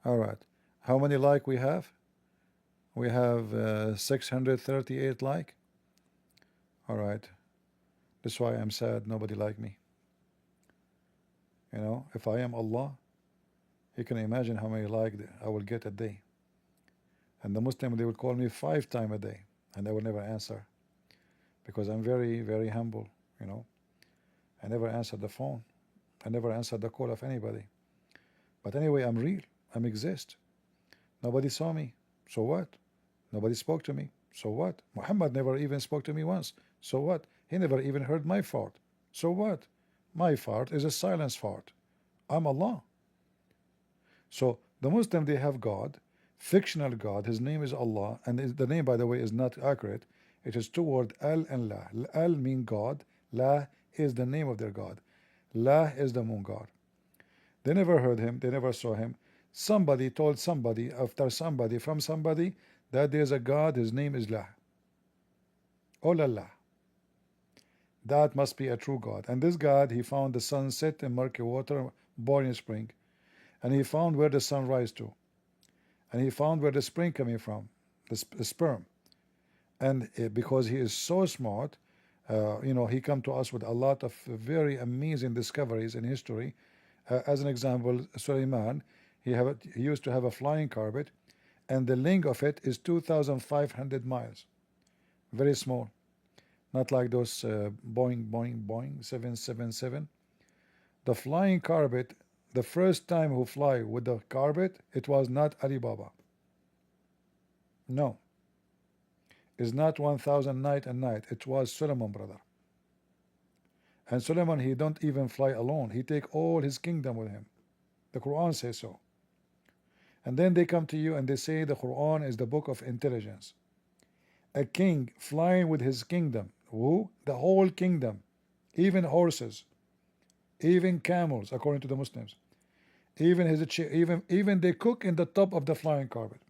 All right. How many like we have? We have 638 like. All right. That's why I'm sad. Nobody like me. You know, if I am Allah, you can imagine how many like I will get a day. And the Muslim, they would call me 5 times a day, and I will never answer, because I'm very, very humble. You know, I never answer the phone. I never answer the call of anybody. But anyway, I'm real. I exist. Nobody saw me. So what? Nobody spoke to me. So what? Muhammad never even spoke to me once. So what? He never even heard my fart. So what? My fart is a silence fart. I'm Allah. So the Muslim, they have God, fictional God. His name is Allah, and the name, by the way, is not accurate. It is two words, Al and La. Al mean God. La is the name of their God. La is the moon God. They never heard him. They never saw him. Somebody told somebody after somebody from somebody that there's a God. His name is La. Oh la la. That must be a true God. And this God, he found the sun set in murky water, boiling spring. And he found where the sun rise to. And he found where the spring coming from, the sperm. And because he is so smart, you know, he come to us with a lot of very amazing discoveries in history. As an example, Suleiman, he used to have a flying carpet, and the length of it is 2,500 miles. Very small. Not like those Boeing 777. The flying carpet, the first time who fly with the carpet, it was not Alibaba. No. It's not 1,000 night and night. It was Solomon, brother. And Solomon, he don't even fly alone. He take all his kingdom with him. The Quran says so. And then they come to you and they say the Quran is the book of intelligence. A king flying with his kingdom. Who? The whole kingdom. Even horses. Even camels, according to the Muslims. Even they cook in the top of the flying carpet.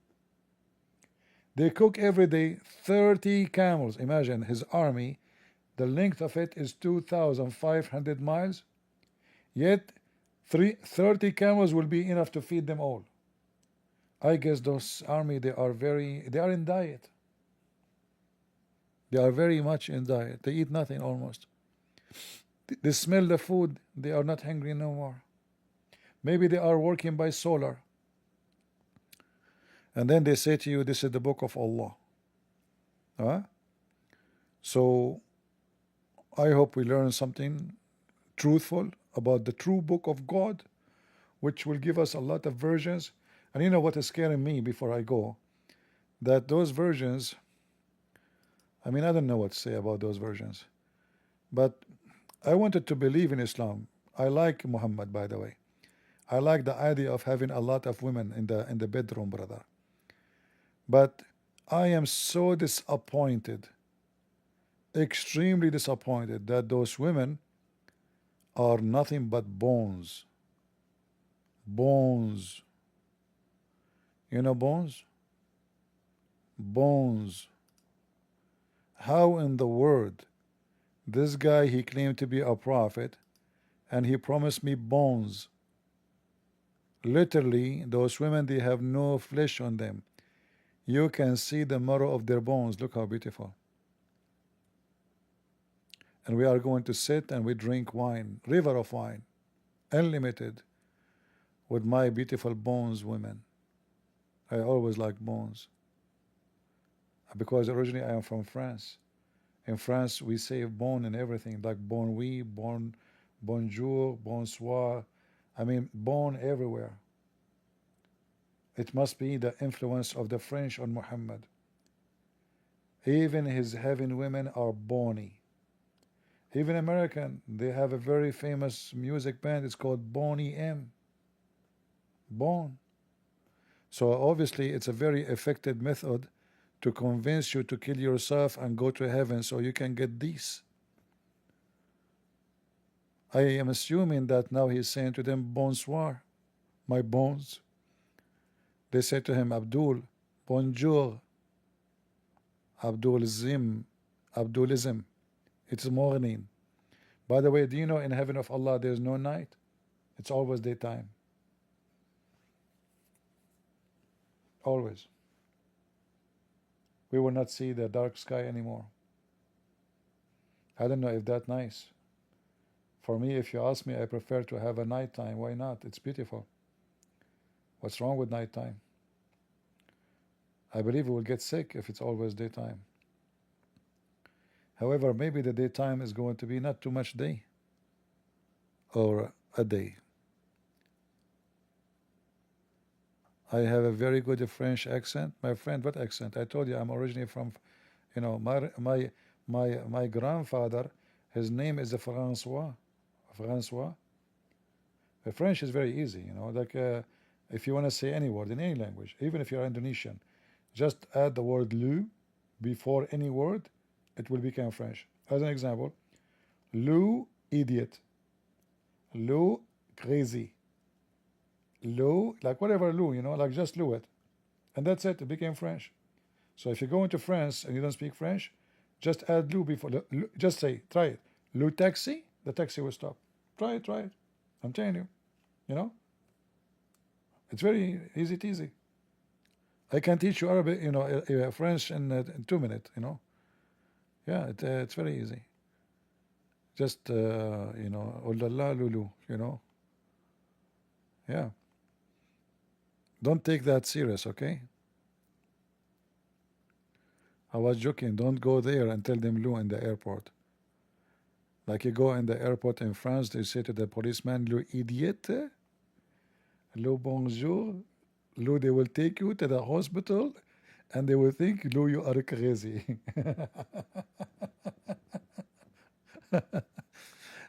They cook every day 30 camels. Imagine his army. The length of it is 2,500 miles. Yet 30 camels will be enough to feed them all. I guess those army, they are in diet. They are very much in diet. They eat nothing almost. They smell the food. They are not hungry no more. Maybe they are working by solar. And then they say to you, this is the book of Allah. So I hope we learn something truthful about the true book of God, which will give us a lot of versions. And you know what is scaring me before I go? That those versions, I mean, I don't know what to say about those versions. But I wanted to believe in Islam. I like Muhammad, by the way. I like the idea of having a lot of women in the bedroom, brother. But I am so disappointed, extremely disappointed, that those women are nothing but bones. Bones. You know bones? Bones. How in the world this guy, he claimed to be a prophet, and he promised me bones. Literally, those women, they have no flesh on them. You can see the marrow of their bones. Look how beautiful. And we are going to sit and we drink wine, river of wine, unlimited, with my beautiful bones women. I always like bones, because originally I am from France. In France, we say bon and everything, like bon oui, bon, bonjour, bonsoir. I mean, bon everywhere. It must be the influence of the French on Muhammad. Even his heaven women are bony. Even American, they have a very famous music band. It's called Boney M. Bon. So obviously, it's a very effective method to convince you to kill yourself and go to heaven so you can get these. I am assuming that now he's saying to them, bonsoir, my bones. They say to him, Abdul, bonjour, Abdulism, Abdulism. It's morning. By the way, do you know in heaven of Allah there is no night? It's always daytime. Always. We will not see the dark sky anymore. I don't know if that's nice. For me, if you ask me, I prefer to have a nighttime. Why not? It's beautiful. What's wrong with nighttime? I believe we will get sick if it's always daytime. However, maybe the daytime is going to be not too much day or a day. I have a very good French accent. My friend, what accent? I told you I'm originally from, you know, my grandfather, his name is Francois. Francois. The French is very easy, you know, like if you want to say any word in any language, even if you're Indonesian, just add the word lu before any word, it will become French. As an example, lu idiot, lu crazy, lu like whatever lu, you know, like just lu it, and that's it. It became French. So if you go into France and you don't speak French, just add lu before. Just say, try it. Lu taxi, the taxi will stop. Try it, try it. I'm telling you, you know. It's very easy teasy. I can teach you Arabic, you know, French in 2 minutes, you know. Yeah, it's very easy. Just, you know, oh la la lulu, you know. Yeah. Don't take that serious, okay? I was joking. Don't go there and tell them Lou in the airport. Like you go in the airport in France, they say to the policeman, Lou idiot, Lou bonjour, Lou, they will take you to the hospital and they will think, Lou, you are crazy.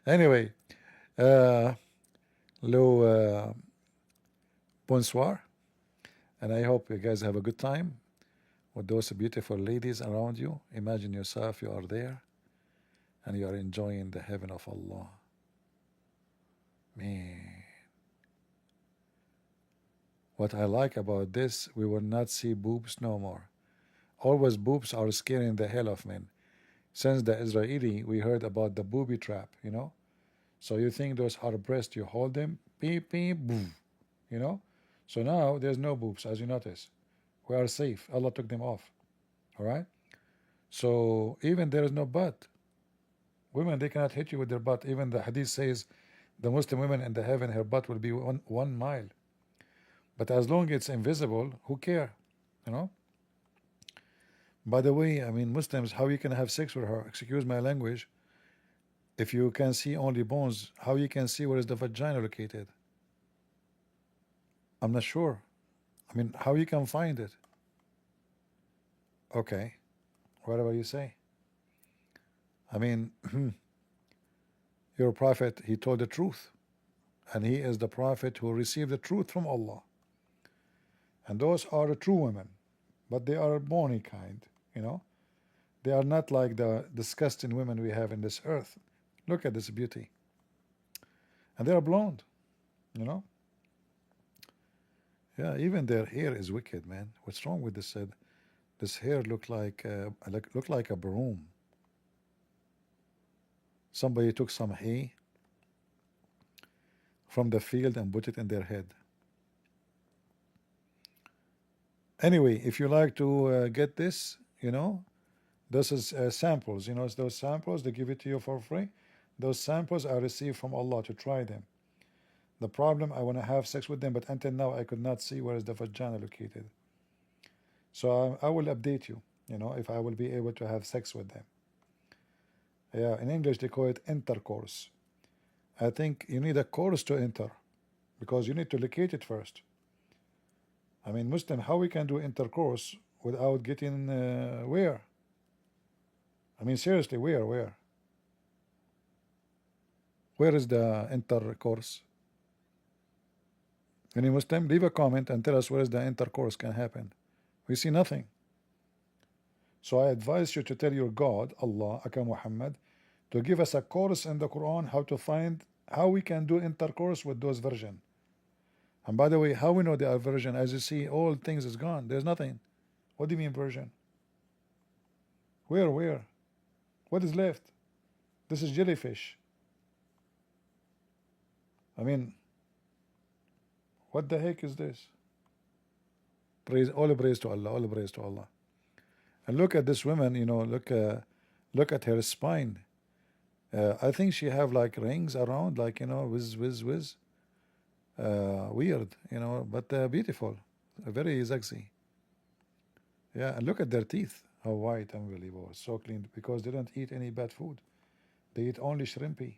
Anyway, Lou, bonsoir, and I hope you guys have a good time with those beautiful ladies around you. Imagine yourself, you are there and you are enjoying the heaven of Allah. Man, what I like about this, we will not see boobs no more. Always boobs are scaring the hell of men. Since the Israeli, we heard about the booby trap, you know. So you think those are breasts, you hold them, beep, beep, boom, you know. So now there's no boobs, as you notice. We are safe. Allah took them off. All right. So even there is no butt. Women, they cannot hit you with their butt. Even the hadith says the Muslim women in the heaven, her butt will be 1 mile. But as long as it's invisible, who care? You know. By the way, I mean, Muslims, how you can have sex with her? Excuse my language. If you can see only bones, how you can see where is the vagina located? I'm not sure. I mean, how you can find it? Okay, whatever you say. I mean, your prophet, he told the truth, and he is the prophet who received the truth from Allah. And those are the true women, but they are bony kind, you know. They are not like the disgusting women we have in this earth. Look at this beauty. And they are blonde, you know. Yeah, even their hair is wicked, man. What's wrong with this? This hair look like a broom. Somebody took some hay from the field and put it in their head. Anyway, if you like to get this, you know, this is samples. You know, it's those samples, they give it to you for free. Those samples I received from Allah to try them. The problem, I want to have sex with them, but until now I could not see where is the vagina located. So I will update you, you know, if I will be able to have sex with them. Yeah, in English they call it intercourse. I think you need a course to enter, because you need to locate it first. I mean, Muslim, how we can do intercourse without getting where? I mean, seriously, where? Where is the intercourse? Any Muslim, leave a comment and tell us where is the intercourse can happen. We see nothing. So I advise you to tell your God, Allah, Aka Muhammad, to give us a course in the Quran how to find how we can do intercourse with those virgin. And by the way, how we know they are virgin? As you see, all things is gone. There's nothing. What do you mean virgin? Where? What is left? This is jellyfish. I mean, what the heck is this? Praise, all praise to Allah, all praise to Allah. And look at this woman, you know, look at her spine. I think she have like rings around, like, you know, whiz. Weird, you know, but beautiful, very sexy. Yeah, and look at their teeth, how white, unbelievable, so clean, because they don't eat any bad food. They eat only shrimpy.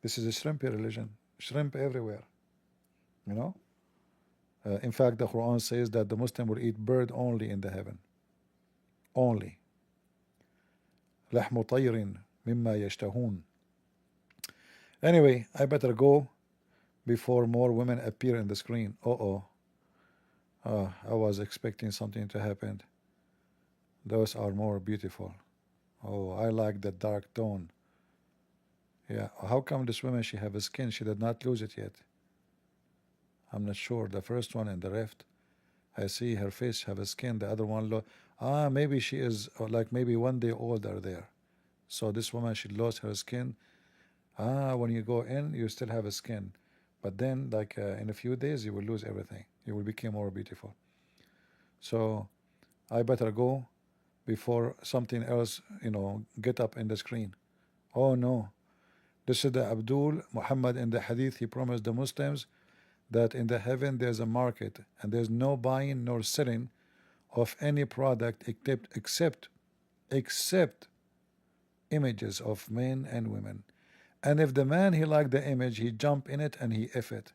This is a shrimpy religion, shrimp everywhere, you know. In fact, the Quran says that the Muslim will eat bird only in the heaven. Only. لحم طير مما يشتهون. Anyway, I better go before more women appear in the screen. I was expecting something to happen. Those are more beautiful. Oh, I like the dark tone. Yeah, how come this woman, she have a skin? She did not lose it yet. I'm not sure. The first one in the left, I see her face have a skin. The other one, maybe she is like maybe 1 day older there. So this woman, she lost her skin. When you go in, you still have a skin. But then, like in a few days, you will lose everything. You will become more beautiful. So I better go before something else, you know, get up in the screen. Oh no. This is the Abdul Muhammad in the hadith. He promised the Muslims that in the heaven there's a market and there's no buying nor selling of any product except images of men and women. And if the man, he liked the image, he jump in it and he F it.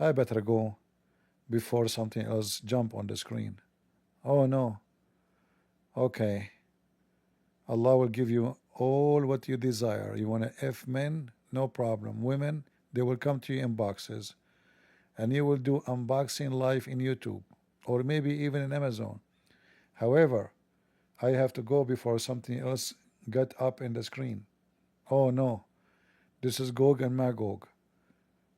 I better go before something else jump on the screen. Oh no. Okay. Allah will give you all what you desire. You want to F men? No problem. Women, they will come to you in boxes. And you will do unboxing live in YouTube. Or maybe even in Amazon. However, I have to go before something else get up in the screen. Oh no. This is Gog and Magog.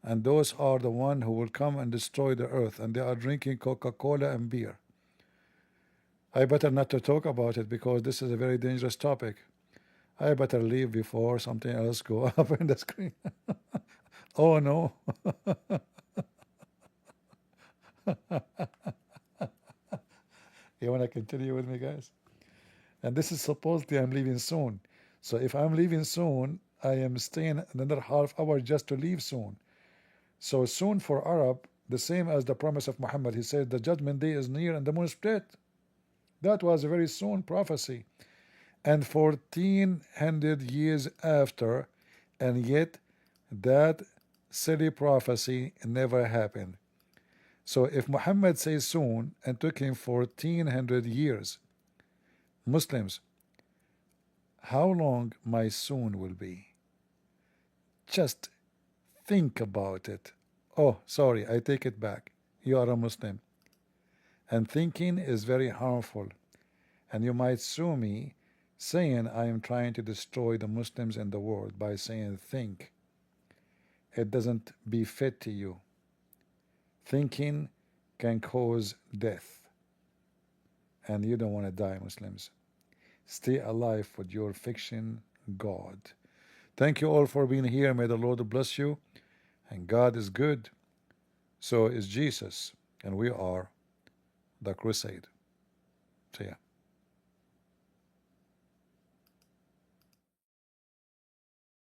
And those are the one who will come and destroy the earth. And they are drinking Coca-Cola and beer. I better not to talk about it because this is a very dangerous topic. I better leave before something else go up in the screen. Oh no. You want to continue with me, guys? And this is supposedly I'm leaving soon. So if I'm leaving soon, I am staying another half hour just to leave soon. So soon for Arab, the same as the promise of Muhammad. He said the judgment day is near and the moon split. That was a very soon prophecy. And 1400 years after, and yet that silly prophecy never happened. So if Muhammad says soon and took him 1400 years, Muslims, how long my soon will be? Just think about it. Oh, sorry, I take it back. You are a Muslim. And thinking is very harmful. And you might sue me saying I am trying to destroy the Muslims in the world by saying think. It doesn't befit to you. Thinking can cause death. And you don't want to die, Muslims. Stay alive with your fiction God. Thank you all for being here. May the Lord bless you. And God is good. So is Jesus. And we are the crusade. See ya.